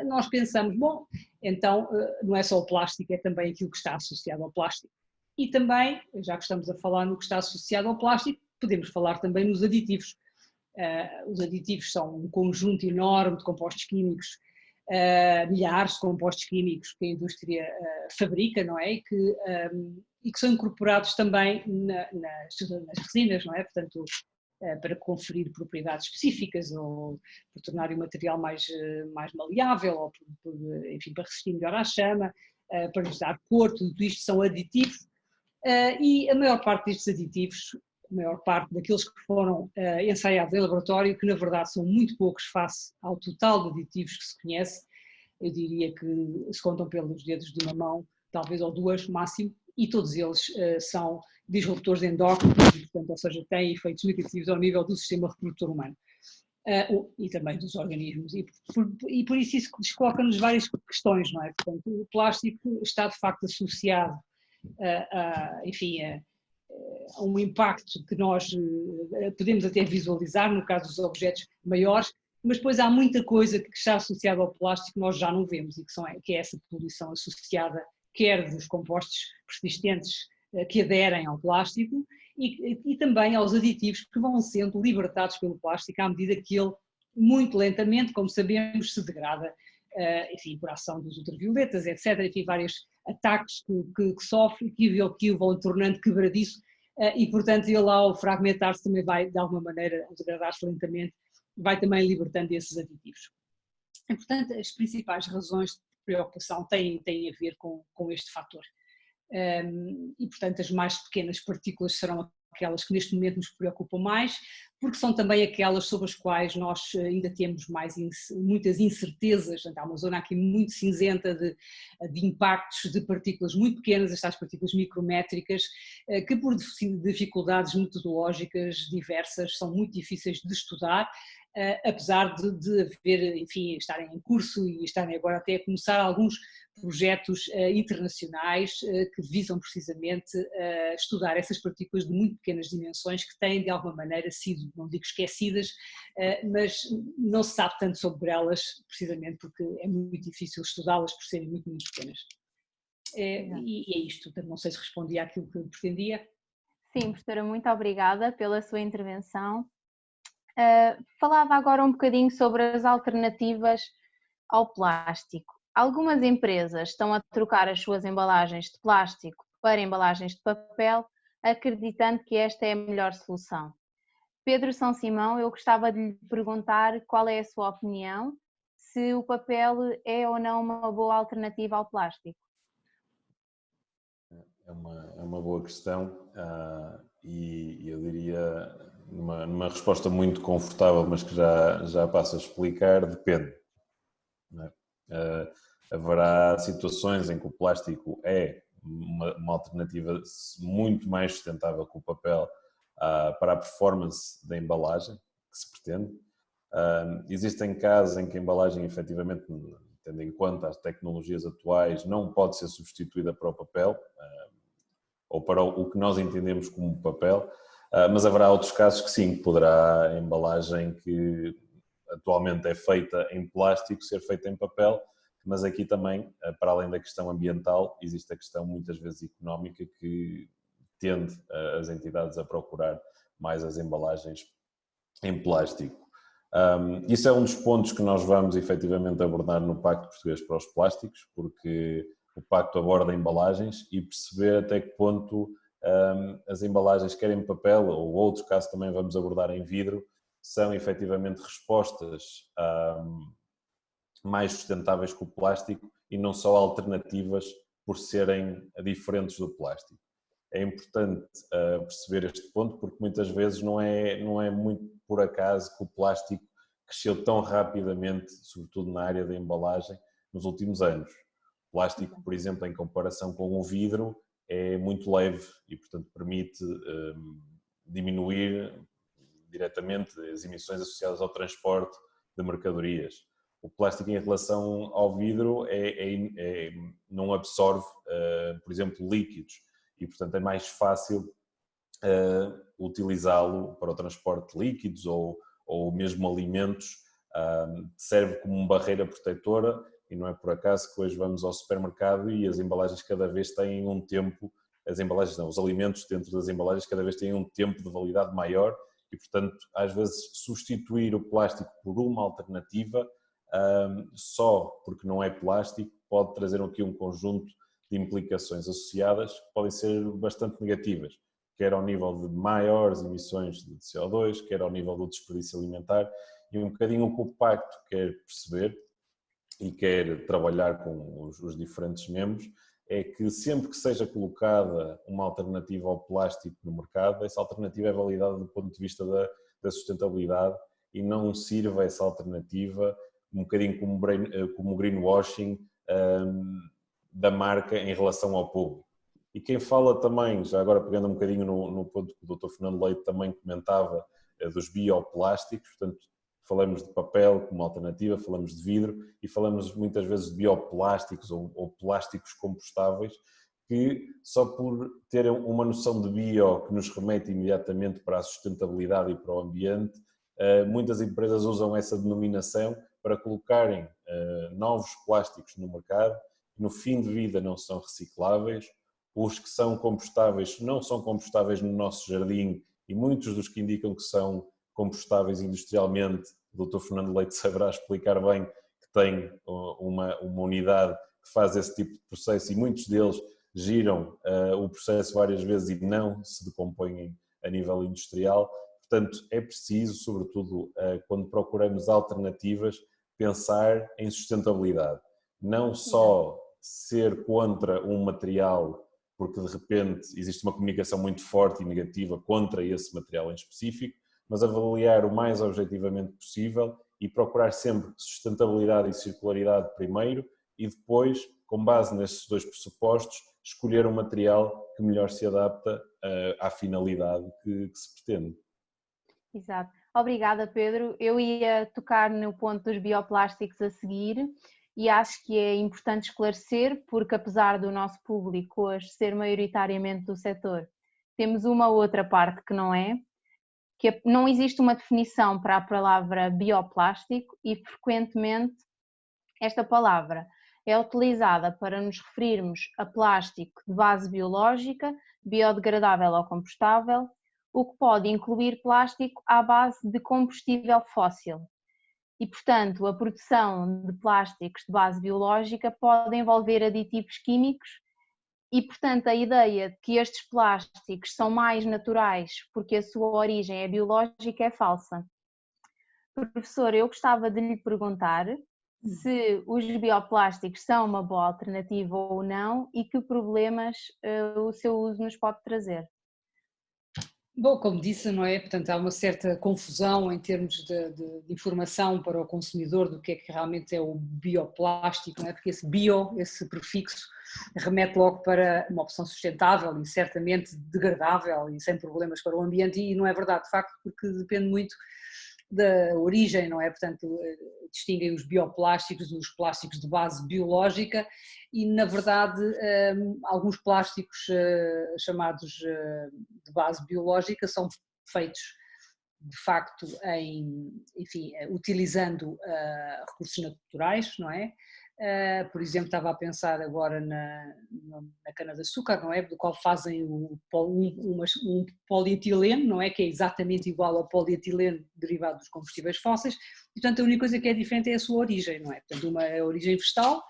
nós pensamos, bom, então não é só o plástico, é também aquilo que está associado ao plástico. E também, já que estamos a falar no que está associado ao plástico, podemos falar também nos aditivos. Os aditivos são um conjunto enorme de compostos químicos, milhares de compostos químicos que a indústria fabrica, não é? E que são incorporados também nas resinas, não é? Portanto, para conferir propriedades específicas ou para tornar o material mais maleável ou enfim, para resistir melhor à chama, para lhes dar cor, tudo isto são aditivos e a maior parte destes aditivos, a maior parte daqueles que foram ensaiados em laboratório, que na verdade são muito poucos face ao total de aditivos que se conhece, eu diria que se contam pelos dedos de uma mão, talvez ou duas máximo, e todos eles são disruptores endócrinos, portanto, ou seja, têm efeitos negativos ao nível do sistema reprodutor humano e também dos organismos. E por isso coloca-nos várias questões, não é? Portanto, o plástico está de facto associado enfim, a um impacto que nós podemos até visualizar no caso dos objetos maiores, mas depois há muita coisa que está associada ao plástico que nós já não vemos e que é essa poluição associada quer dos compostos persistentes que aderem ao plástico e também aos aditivos que vão sendo libertados pelo plástico à medida que ele, muito lentamente, como sabemos, se degrada, enfim, por ação dos ultravioletas, etc. Enfim, vários ataques que sofre, que o vão tornando quebradiço e, portanto, ele ao fragmentar-se também vai, de alguma maneira, ao degradar-se lentamente, vai também libertando esses aditivos. E, portanto, as principais razões de preocupação têm a ver com este fator. e portanto as mais pequenas partículas serão aquelas que neste momento nos preocupam mais, porque são também aquelas sobre as quais nós ainda temos muitas incertezas. Há uma zona aqui muito cinzenta de impactos de partículas muito pequenas, estas partículas micrométricas, que por dificuldades metodológicas diversas são muito difíceis de estudar, apesar de haver, enfim, estarem em curso e estarem agora até a começar alguns projetos internacionais que visam precisamente estudar essas partículas de muito pequenas dimensões que têm de alguma maneira sido, não digo esquecidas, mas não se sabe tanto sobre elas precisamente porque é muito difícil estudá-las por serem muito, muito pequenas. E é isto, não sei se respondi àquilo que pretendia. Sim, professora, muito obrigada pela sua intervenção. Falava agora um bocadinho sobre as alternativas ao plástico. Algumas empresas estão a trocar as suas embalagens de plástico para embalagens de papel, acreditando que esta é a melhor solução. Pedro São Simão, eu gostava de lhe perguntar qual é a sua opinião, se o papel é ou não uma boa alternativa ao plástico. É uma boa questão e eu diria, numa resposta muito confortável, mas que já passo a explicar, depende. Não é? Haverá situações em que o plástico é uma alternativa muito mais sustentável que o papel para a performance da embalagem que se pretende. Existem casos em que a embalagem, efetivamente, tendo em conta as tecnologias atuais, não pode ser substituída para o papel ou para o que nós entendemos como papel, mas haverá outros casos que sim, poderá a embalagem que atualmente é feita em plástico ser feita em papel, mas aqui também, para além da questão ambiental, existe a questão muitas vezes económica que tende as entidades a procurar mais as embalagens em plástico. Isso é um dos pontos que nós vamos efetivamente abordar no Pacto Português para os Plásticos, porque o Pacto aborda embalagens e perceber até que ponto as embalagens, quer em papel ou outros casos também vamos abordar em vidro, são efetivamente respostas mais sustentáveis que o plástico e não só alternativas por serem diferentes do plástico. É importante perceber este ponto porque muitas vezes não é muito por acaso que o plástico cresceu tão rapidamente, sobretudo na área da embalagem, nos últimos anos. O plástico, por exemplo, em comparação com o vidro, é muito leve e, portanto, permite diminuir diretamente as emissões associadas ao transporte de mercadorias. O plástico em relação ao vidro não absorve, por exemplo, líquidos e, portanto, é mais fácil utilizá-lo para o transporte de líquidos ou mesmo alimentos, serve como uma barreira protetora e não é por acaso que hoje vamos ao supermercado e as embalagens cada vez têm um tempo, os alimentos dentro das embalagens cada vez têm um tempo de validade maior e, portanto, às vezes substituir o plástico por uma alternativa só porque não é plástico pode trazer aqui um conjunto de implicações associadas que podem ser bastante negativas, quer ao nível de maiores emissões de CO2, quer ao nível do desperdício alimentar e um bocadinho o que o Pacto quer perceber e quer trabalhar com os diferentes membros é que sempre que seja colocada uma alternativa ao plástico no mercado, essa alternativa é validada do ponto de vista da sustentabilidade e não sirva essa alternativa um bocadinho como greenwashing da marca em relação ao público. E quem fala também, já agora pegando um bocadinho no ponto que o Dr. Fernando Leite também comentava, dos bioplásticos, portanto, falamos de papel como alternativa, falamos de vidro e falamos muitas vezes de bioplásticos ou plásticos compostáveis que só por terem uma noção de bio que nos remete imediatamente para a sustentabilidade e para o ambiente, muitas empresas usam essa denominação para colocarem novos plásticos no mercado que no fim de vida não são recicláveis, os que são compostáveis não são compostáveis no nosso jardim e muitos dos que indicam que são compostáveis industrialmente, o Dr. Fernando Leite saberá explicar bem que tem uma unidade que faz esse tipo de processo e muitos deles giram o processo várias vezes e não se decompõem a nível industrial. Portanto, é preciso, sobretudo quando procuramos alternativas, pensar em sustentabilidade. Não só ser contra um material porque de repente existe uma comunicação muito forte e negativa contra esse material em específico, mas avaliar o mais objetivamente possível e procurar sempre sustentabilidade e circularidade primeiro e depois, com base nesses dois pressupostos, escolher um material que melhor se adapta à finalidade que se pretende. Exato. Obrigada, Pedro. Eu ia tocar no ponto dos bioplásticos a seguir e acho que é importante esclarecer, porque apesar do nosso público hoje ser maioritariamente do setor, temos uma outra parte que não é, que não existe uma definição para a palavra bioplástico e frequentemente esta palavra é utilizada para nos referirmos a plástico de base biológica, biodegradável ou compostável, o que pode incluir plástico à base de combustível fóssil. E, portanto, a produção de plásticos de base biológica pode envolver aditivos químicos e, portanto, a ideia de que estes plásticos são mais naturais porque a sua origem é biológica é falsa. Professor, eu gostava de lhe perguntar se os bioplásticos são uma boa alternativa ou não e que problemas o seu uso nos pode trazer. Bom, como disse, não é? Portanto, há uma certa confusão em termos de informação para o consumidor do que é que realmente é o bioplástico, não é? Porque esse bio, esse prefixo, remete logo para uma opção sustentável e certamente degradável e sem problemas para o ambiente, e não é verdade, de facto, porque depende muito da origem, não é? Portanto, distinguem os bioplásticos dos plásticos de base biológica e, na verdade, alguns plásticos chamados de base biológica são feitos, de facto, utilizando recursos naturais, não é? Por exemplo, estava a pensar agora na cana-de-açúcar, não é? Do qual fazem um polietileno, não é? Que é exatamente igual ao polietileno derivado dos combustíveis fósseis, e, portanto, a única coisa que é diferente é a sua origem, não é? Portanto, uma é a origem vegetal,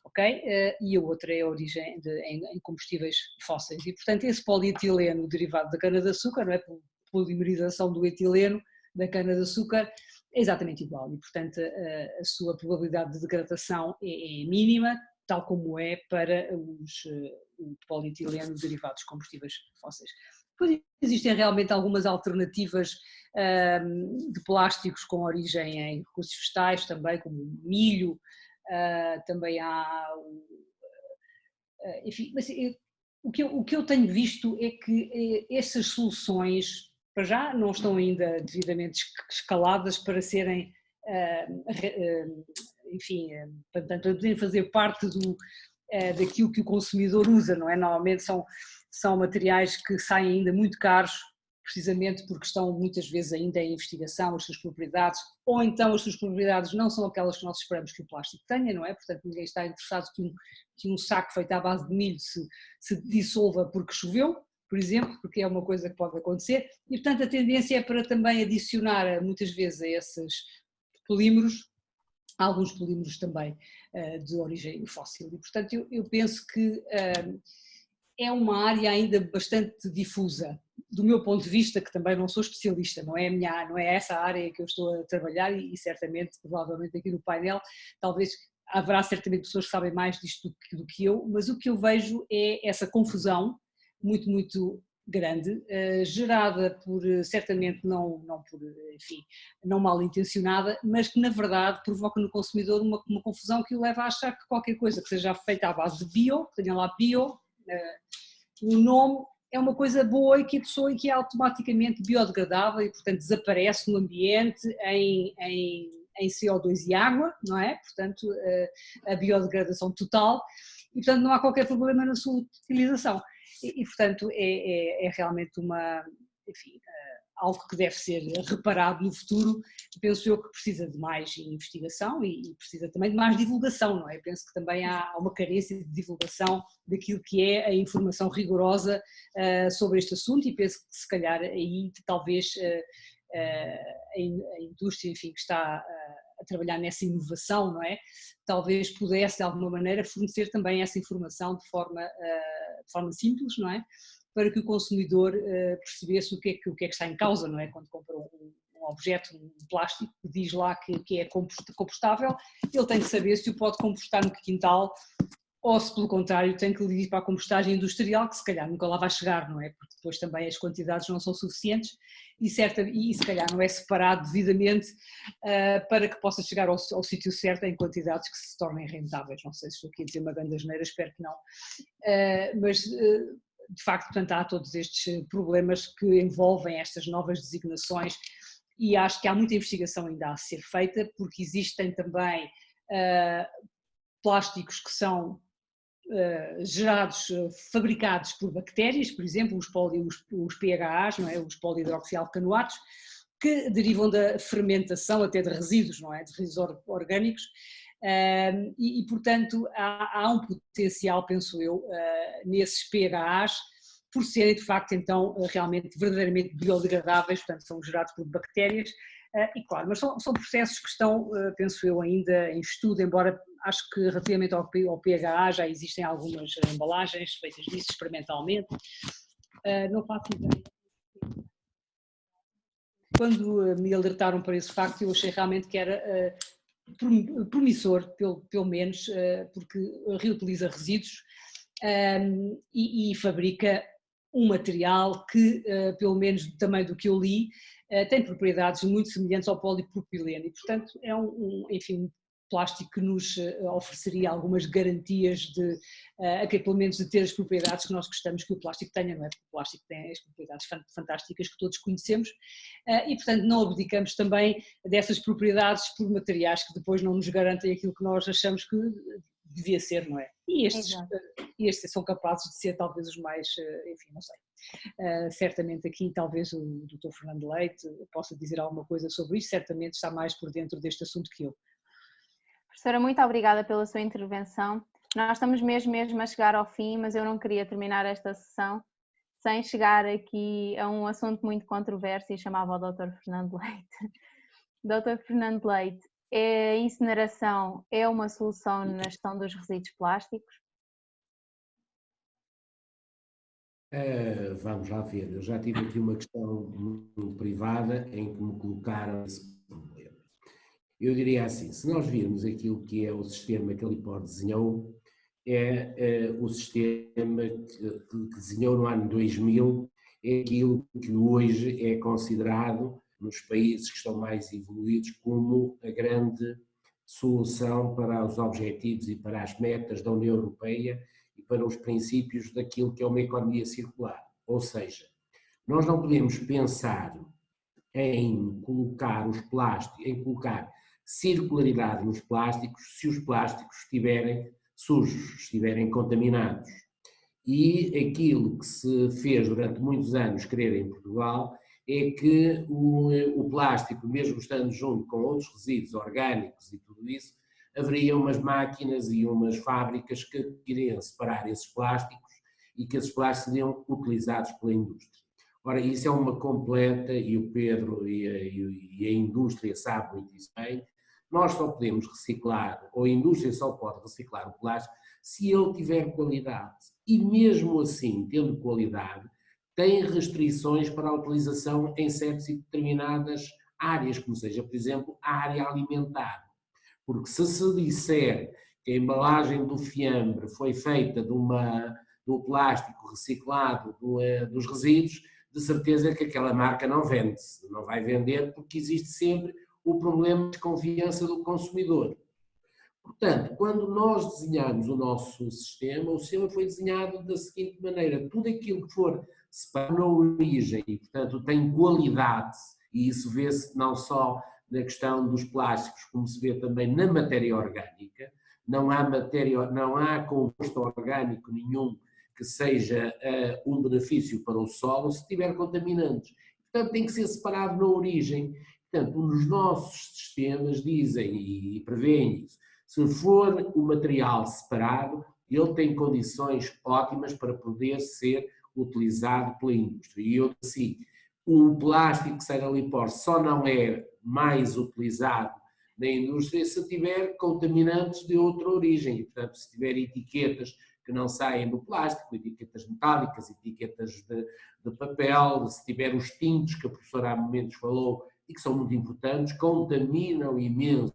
ok? E a outra é a origem em combustíveis fósseis, e, portanto, esse polietileno derivado da cana-de-açúcar, não é? Por polimerização do etileno da cana-de-açúcar, é exatamente igual e, portanto, a sua probabilidade de degradação é mínima, tal como é para o polietileno derivado dos combustíveis fósseis. Depois existem realmente algumas alternativas de plásticos com origem em recursos vegetais também, como milho, também há, enfim, mas o que eu tenho visto é que essas soluções para já não estão ainda devidamente escaladas para serem, enfim, para poderem fazer parte daquilo que o consumidor usa, não é? Normalmente são materiais que saem ainda muito caros, precisamente porque estão muitas vezes ainda em investigação, as suas propriedades, ou então as suas propriedades não são aquelas que nós esperamos que o plástico tenha, não é? Portanto, ninguém está interessado que um saco feito à base de milho se dissolva porque choveu, por exemplo, porque é uma coisa que pode acontecer, e portanto a tendência é para também adicionar muitas vezes a esses polímeros, alguns polímeros também de origem fóssil, e portanto eu penso que é uma área ainda bastante difusa, do meu ponto de vista, que também não sou especialista, não é essa a área que eu estou a trabalhar e certamente, provavelmente aqui no painel, talvez haverá certamente pessoas que sabem mais disto do que eu, mas o que eu vejo é essa confusão muito, muito grande, gerada por, certamente não por, enfim, não mal intencionada, mas que na verdade provoca no consumidor uma confusão que o leva a achar que qualquer coisa que seja feita à base de bio, que tenha lá bio, o nome é uma coisa boa e que a pessoa que é automaticamente biodegradável e portanto desaparece no ambiente em CO2 e água, não é? Portanto a biodegradação total e portanto não há qualquer problema na sua utilização. E portanto é realmente algo que deve ser reparado no futuro, penso eu que precisa de mais investigação e precisa também de mais divulgação, não é? Penso que também há uma carência de divulgação daquilo que é a informação rigorosa sobre este assunto e penso que se calhar aí talvez a indústria, enfim, que está a trabalhar nessa inovação, não é? Talvez pudesse de alguma maneira fornecer também essa informação de forma simples, não é? Para que o consumidor percebesse o que é que está em causa, não é? Quando compra um objeto, um plástico, que diz lá que é compostável, ele tem que saber se o pode compostar no quintal ou se pelo contrário tem que ir para a compostagem industrial, que se calhar nunca lá vai chegar, não é? Porque depois também as quantidades não são suficientes e se calhar não é separado devidamente para que possa chegar ao sítio certo em quantidades que se tornem rentáveis. Não sei se estou aqui a dizer uma grande asneira, espero que não. Mas de facto, portanto, há todos estes problemas que envolvem estas novas designações e acho que há muita investigação ainda a ser feita, porque existem também plásticos que são gerados, fabricados por bactérias, por exemplo, os PHAs, não é? Os polihidroxialcanoatos, que derivam da fermentação até de resíduos, não é? De resíduos orgânicos, e portanto há um potencial, penso eu, nesses PHAs, por serem de facto então realmente verdadeiramente biodegradáveis, portanto são gerados por bactérias, e claro, mas são processos que estão, penso eu, ainda em estudo, embora acho que relativamente ao PHA já existem algumas embalagens feitas disso experimentalmente, não faço ideia. Quando me alertaram para esse facto, eu achei realmente que era promissor, pelo menos, porque reutiliza resíduos e fabrica um material que, pelo menos também do que eu li, tem propriedades muito semelhantes ao polipropileno e, portanto, é enfim, plástico que nos ofereceria algumas garantias pelo menos de ter as propriedades que nós gostamos que o plástico tenha, não é? Porque o plástico tem as propriedades fantásticas que todos conhecemos e, portanto, não abdicamos também dessas propriedades por materiais que depois não nos garantem aquilo que nós achamos que devia ser, não é? E estes são capazes de ser talvez os mais, enfim, não sei. Certamente aqui talvez o Dr. Fernando Leite possa dizer alguma coisa sobre isso, certamente está mais por dentro deste assunto que eu. Professora, muito obrigada pela sua intervenção. Nós estamos mesmo a chegar ao fim, mas eu não queria terminar esta sessão sem chegar aqui a um assunto muito controverso e chamava o Dr. Fernando Leite. Dr. Fernando Leite, a incineração é uma solução na gestão dos resíduos plásticos? Vamos lá ver, eu já tive aqui uma questão privada em que me colocaram esse problema. Eu diria assim, se nós virmos aquilo que é o sistema que a LIPOR desenhou, é o sistema que desenhou no ano 2000, é aquilo que hoje é considerado, nos países que estão mais evoluídos, como a grande solução para os objetivos e para as metas da União Europeia e para os princípios daquilo que é uma economia circular. Ou seja, nós não podemos pensar em colocar os plásticos, em colocar circularidade nos plásticos se os plásticos estiverem sujos, estiverem contaminados. E aquilo que se fez durante muitos anos crer em Portugal é que o plástico, mesmo estando junto com outros resíduos orgânicos e tudo isso, haveria umas máquinas e umas fábricas que iriam separar esses plásticos e que esses plásticos seriam utilizados pela indústria. Ora, isso é uma completa, e o Pedro e a indústria sabem muito isso bem, nós só podemos reciclar, ou a indústria só pode reciclar o plástico se ele tiver qualidade. E mesmo assim, tendo qualidade, tem restrições para a utilização em certas e determinadas áreas, como seja, por exemplo, a área alimentar. Porque se disser que a embalagem do fiambre foi feita do plástico reciclado dos resíduos, de certeza que aquela marca não vende, não vai vender porque existe sempre o problema de desconfiança do consumidor. Portanto, quando nós desenhamos o nosso sistema, o sistema foi desenhado da seguinte maneira: tudo aquilo que for separado na origem e, portanto, tem qualidade, e isso vê-se não só na questão dos plásticos, como se vê também na matéria orgânica, não há composto orgânico nenhum que seja um benefício para o solo se tiver contaminantes. Portanto, tem que ser separado na origem. Portanto, os nossos sistemas dizem e prevêem isso. Se for o material separado, ele tem condições ótimas para poder ser utilizado pela indústria. E eu assim, o plástico que sai da LIPOR só não é mais utilizado na indústria se tiver contaminantes de outra origem. E, portanto, se tiver etiquetas que não saem do plástico, etiquetas metálicas, etiquetas de papel, se tiver os tintos que a professora há momentos falou e que são muito importantes, contaminam imenso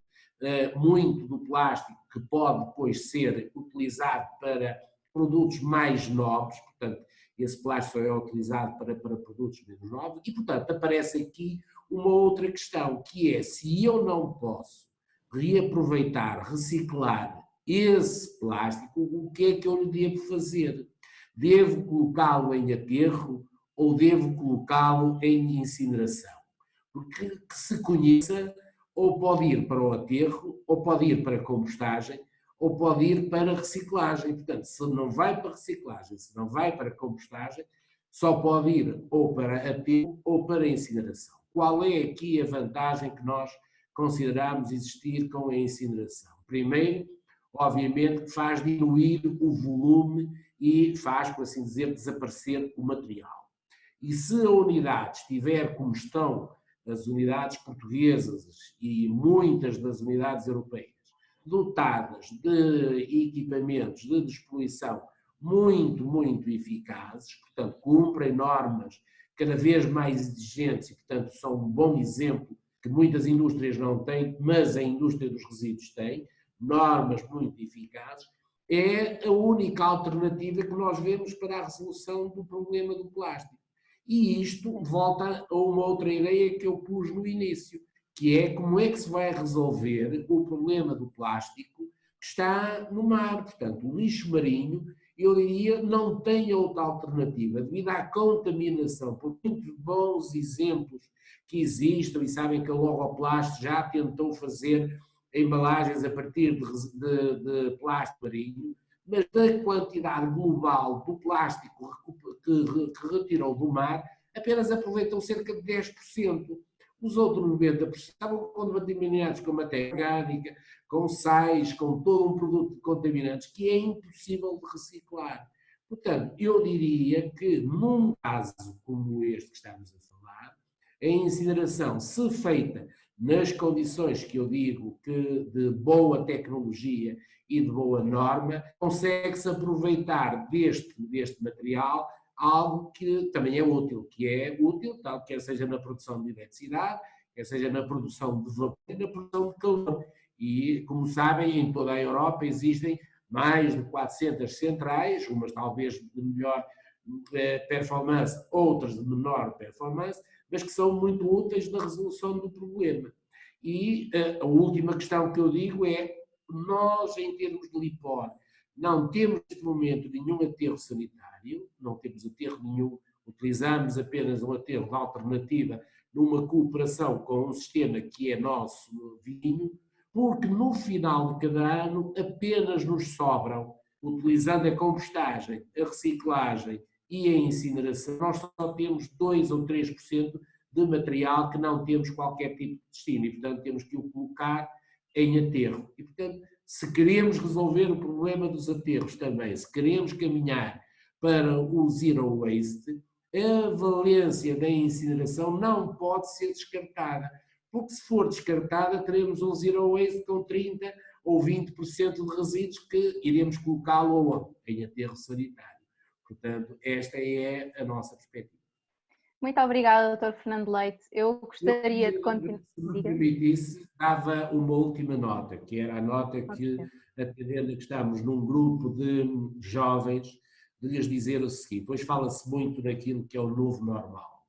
muito do plástico que pode depois ser utilizado para produtos mais nobres, portanto, esse plástico é utilizado para produtos menos nobres, e, portanto, aparece aqui uma outra questão, que é, se eu não posso reaproveitar, reciclar esse plástico, o que é que eu lhe devo fazer? Devo colocá-lo em aterro ou devo colocá-lo em incineração? Porque que se conheça, ou pode ir para o aterro, ou pode ir para a compostagem, ou pode ir para a reciclagem. Portanto, se não vai para a reciclagem, se não vai para a compostagem, só pode ir ou para aterro ou para a incineração. Qual é aqui a vantagem que nós consideramos existir com a incineração? Primeiro, obviamente, que faz diminuir o volume e faz, por assim dizer, desaparecer o material. E se a unidade estiver como estão as unidades portuguesas e muitas das unidades europeias, dotadas de equipamentos de despoluição muito eficazes, portanto, cumprem normas cada vez mais exigentes e, portanto, são um bom exemplo que muitas indústrias não têm, mas a indústria dos resíduos tem, normas muito eficazes, é a única alternativa que nós vemos para a resolução do problema do plástico. E isto volta a uma outra ideia que eu pus no início, que é como é que se vai resolver o problema do plástico que está no mar. Portanto, o lixo marinho, eu diria, não tem outra alternativa, devido à contaminação, por muitos bons exemplos que existam, e sabem que a Logoplast já tentou fazer embalagens a partir de plástico marinho, mas da quantidade global do plástico que retirou do mar, apenas aproveitam cerca de 10%. Os outros 90% estavam contaminados com matéria orgânica, com sais, com todo um produto de contaminantes que é impossível de reciclar. Portanto, eu diria que num caso como este que estamos a falar, a incineração, se feita nas condições que eu digo que de boa tecnologia e de boa norma, consegue-se aproveitar deste material algo que também é útil, tal quer seja na produção de eletricidade, quer seja na produção de vapor e na produção de calor. E, como sabem, em toda a Europa existem mais de 400 centrais, umas talvez de melhor performance, outras de menor performance, mas que são muito úteis na resolução do problema. E a última questão que eu digo é, nós, em termos de LIPOR, não temos neste momento nenhum aterro sanitário, não temos aterro nenhum, utilizamos apenas um aterro de alternativa numa cooperação com um sistema que é nosso vizinho, porque no final de cada ano apenas nos sobram, utilizando a compostagem, a reciclagem e a incineração, nós só temos 2 ou 3% de material que não temos qualquer tipo de destino e, portanto, temos que o colocar em aterro. E, portanto, se queremos resolver o problema dos aterros também, se queremos caminhar para o zero waste, a valência da incineração não pode ser descartada, porque se for descartada teremos um zero waste com 30% ou 20% de resíduos que iremos colocá-lo aonde? Em aterro sanitário. Portanto, esta é a nossa perspectiva. Muito obrigada, Dr. Fernando Leite. Eu gostaria de continuar. Se me permitisse, dava uma última nota, que era a nota que, atendendo a que estamos num grupo de jovens, de lhes dizer o seguinte: hoje fala-se muito naquilo que é o novo normal.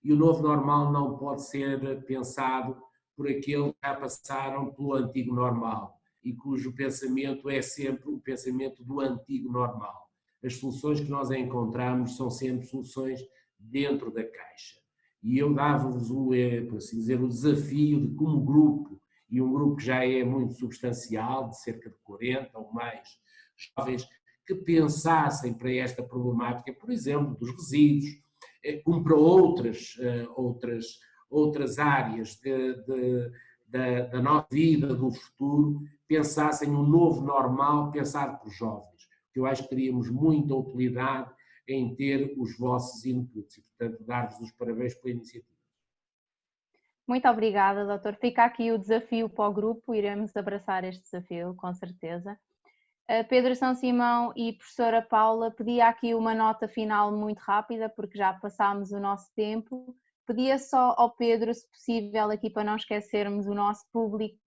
E o novo normal não pode ser pensado por aqueles que já passaram pelo antigo normal e cujo pensamento é sempre o pensamento do antigo normal. As soluções que nós encontramos são sempre soluções dentro da caixa. E eu dava-vos, por assim dizer, o desafio de, como grupo, e um grupo que já é muito substancial, de cerca de 40 ou mais jovens, que pensassem para esta problemática, por exemplo, dos resíduos, como para outras áreas da nossa vida, do futuro, pensassem um novo normal pensado por jovens, que eu acho que teríamos muita utilidade em ter os vossos inputs e, portanto, dar-vos os parabéns pela iniciativa. Muito obrigada, doutor. Fica aqui o desafio para o grupo, iremos abraçar este desafio, com certeza. Pedro São Simão e professora Paula, pedia aqui uma nota final muito rápida, porque já passámos o nosso tempo. Pedia só ao Pedro, se possível, aqui para não esquecermos o nosso público,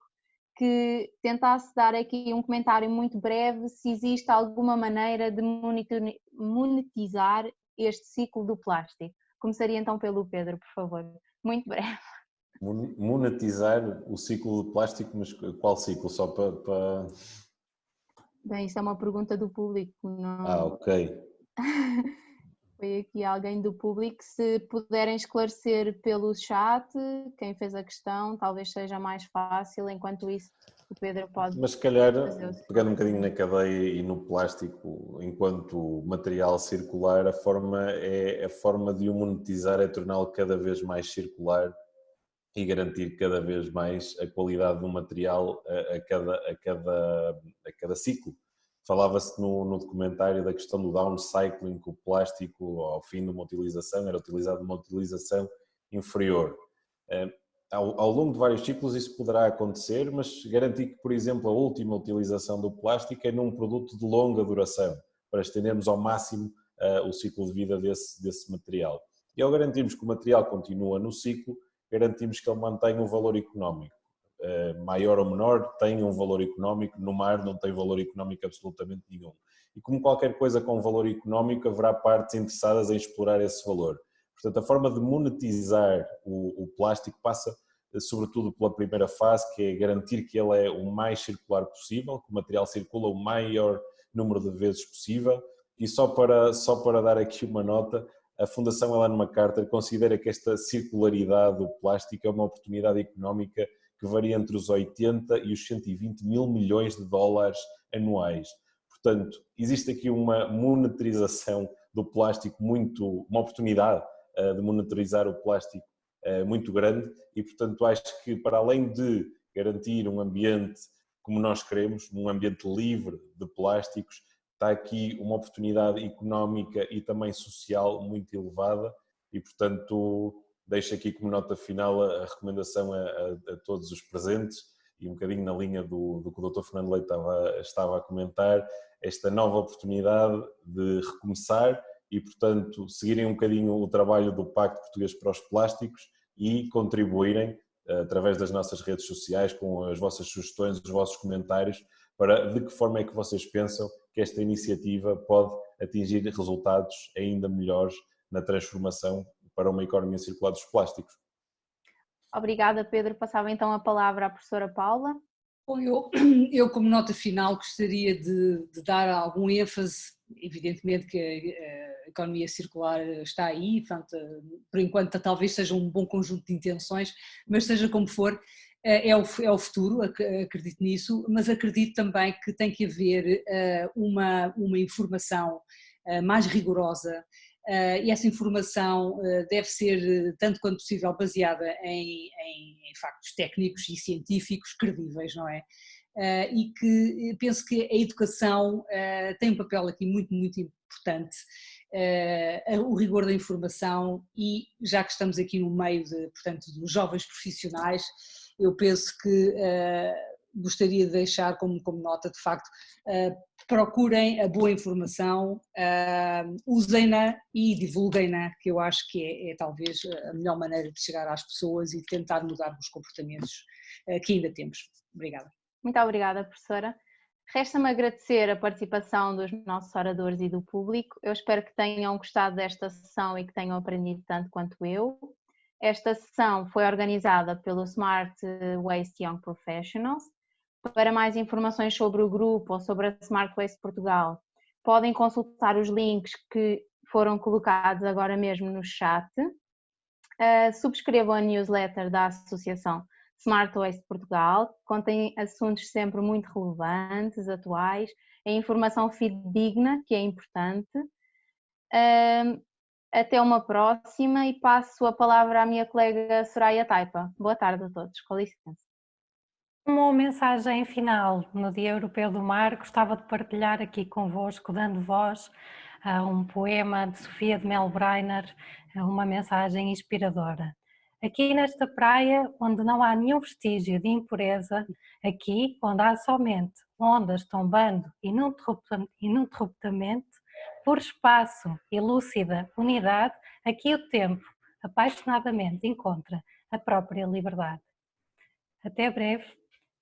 que tentasse dar aqui um comentário muito breve se existe alguma maneira de monetizar este ciclo do plástico. Começaria então pelo Pedro, por favor, muito breve. Monetizar o ciclo do plástico, mas qual ciclo? Só para... Bem, isso é uma pergunta do público, não... ok. Foi aqui alguém do público, se puderem esclarecer pelo chat, quem fez a questão, talvez seja mais fácil, enquanto isso o Pedro pode... Mas se calhar, fazer pegando um bocadinho na cadeia e no plástico, enquanto material circular, a forma de o monetizar é torná-lo cada vez mais circular e garantir cada vez mais a qualidade do material a cada ciclo. Falava-se no documentário da questão do downcycling, que o plástico, ao fim de uma utilização, era utilizado numa utilização inferior. Ao longo de vários ciclos isso poderá acontecer, mas garantir que, por exemplo, a última utilização do plástico é num produto de longa duração, para estendermos ao máximo o ciclo de vida desse material. E ao garantirmos que o material continua no ciclo, garantimos que ele mantenha um valor económico. Maior ou menor, tem um valor económico, no mar não tem valor económico absolutamente nenhum. E como qualquer coisa com valor económico, haverá partes interessadas em explorar esse valor. Portanto, a forma de monetizar o plástico passa sobretudo pela primeira fase, que é garantir que ele é o mais circular possível, que o material circula o maior número de vezes possível. E só para dar aqui uma nota, a Fundação Ellen MacArthur considera que esta circularidade do plástico é uma oportunidade económica que varia entre os 80 e os 120 mil milhões de dólares anuais. Portanto, existe aqui uma monetarização do plástico uma oportunidade de monetarizar o plástico muito grande e, portanto, acho que para além de garantir um ambiente como nós queremos, um ambiente livre de plásticos, está aqui uma oportunidade económica e também social muito elevada e, portanto, deixo aqui como nota final a recomendação a todos os presentes e um bocadinho na linha do que o Dr. Fernando Leite estava a comentar, esta nova oportunidade de recomeçar e, portanto, seguirem um bocadinho o trabalho do Pacto Português para os Plásticos e contribuírem através das nossas redes sociais com as vossas sugestões, os vossos comentários, para de que forma é que vocês pensam que esta iniciativa pode atingir resultados ainda melhores na transformação para uma economia circular dos plásticos. Obrigada, Pedro. Passava então a palavra à professora Paula. Bom, eu como nota final gostaria de dar algum ênfase, evidentemente que a economia circular está aí, portanto, por enquanto talvez seja um bom conjunto de intenções, mas seja como for, é o futuro, acredito nisso, mas acredito também que tem que haver uma informação mais rigorosa. E essa informação deve ser, tanto quanto possível, baseada em factos técnicos e científicos credíveis, não é? E que penso que a educação tem um papel aqui muito, muito importante, o rigor da informação e já que estamos aqui no meio, portanto, dos jovens profissionais, eu penso que gostaria de deixar como nota, de facto, procurem a boa informação, usem-na e divulguem-na, que eu acho que é talvez a melhor maneira de chegar às pessoas e tentar mudar os comportamentos que ainda temos. Obrigada. Muito obrigada, professora. Resta-me agradecer a participação dos nossos oradores e do público. Eu espero que tenham gostado desta sessão e que tenham aprendido tanto quanto eu. Esta sessão foi organizada pelo Smart Waste Young Professionals. Para mais informações sobre o grupo ou sobre a Smart Waste Portugal, podem consultar os links que foram colocados agora mesmo no chat. Subscrevam a newsletter da Associação Smart Waste Portugal, que contém assuntos sempre muito relevantes, atuais, a informação fidedigna, que é importante. Até uma próxima e passo a palavra à minha colega Soraya Taipa. Boa tarde a todos, com licença. Uma mensagem final no Dia Europeu do Mar, gostava de partilhar aqui convosco, dando voz a um poema de Sofia de Melbreiner, uma mensagem inspiradora. Aqui nesta praia, onde não há nenhum vestígio de impureza, aqui onde há somente ondas tombando ininterruptamente, por espaço e lúcida unidade, aqui o tempo apaixonadamente encontra a própria liberdade. Até breve.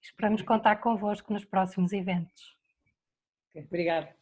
Esperamos contar convosco nos próximos eventos. Obrigada.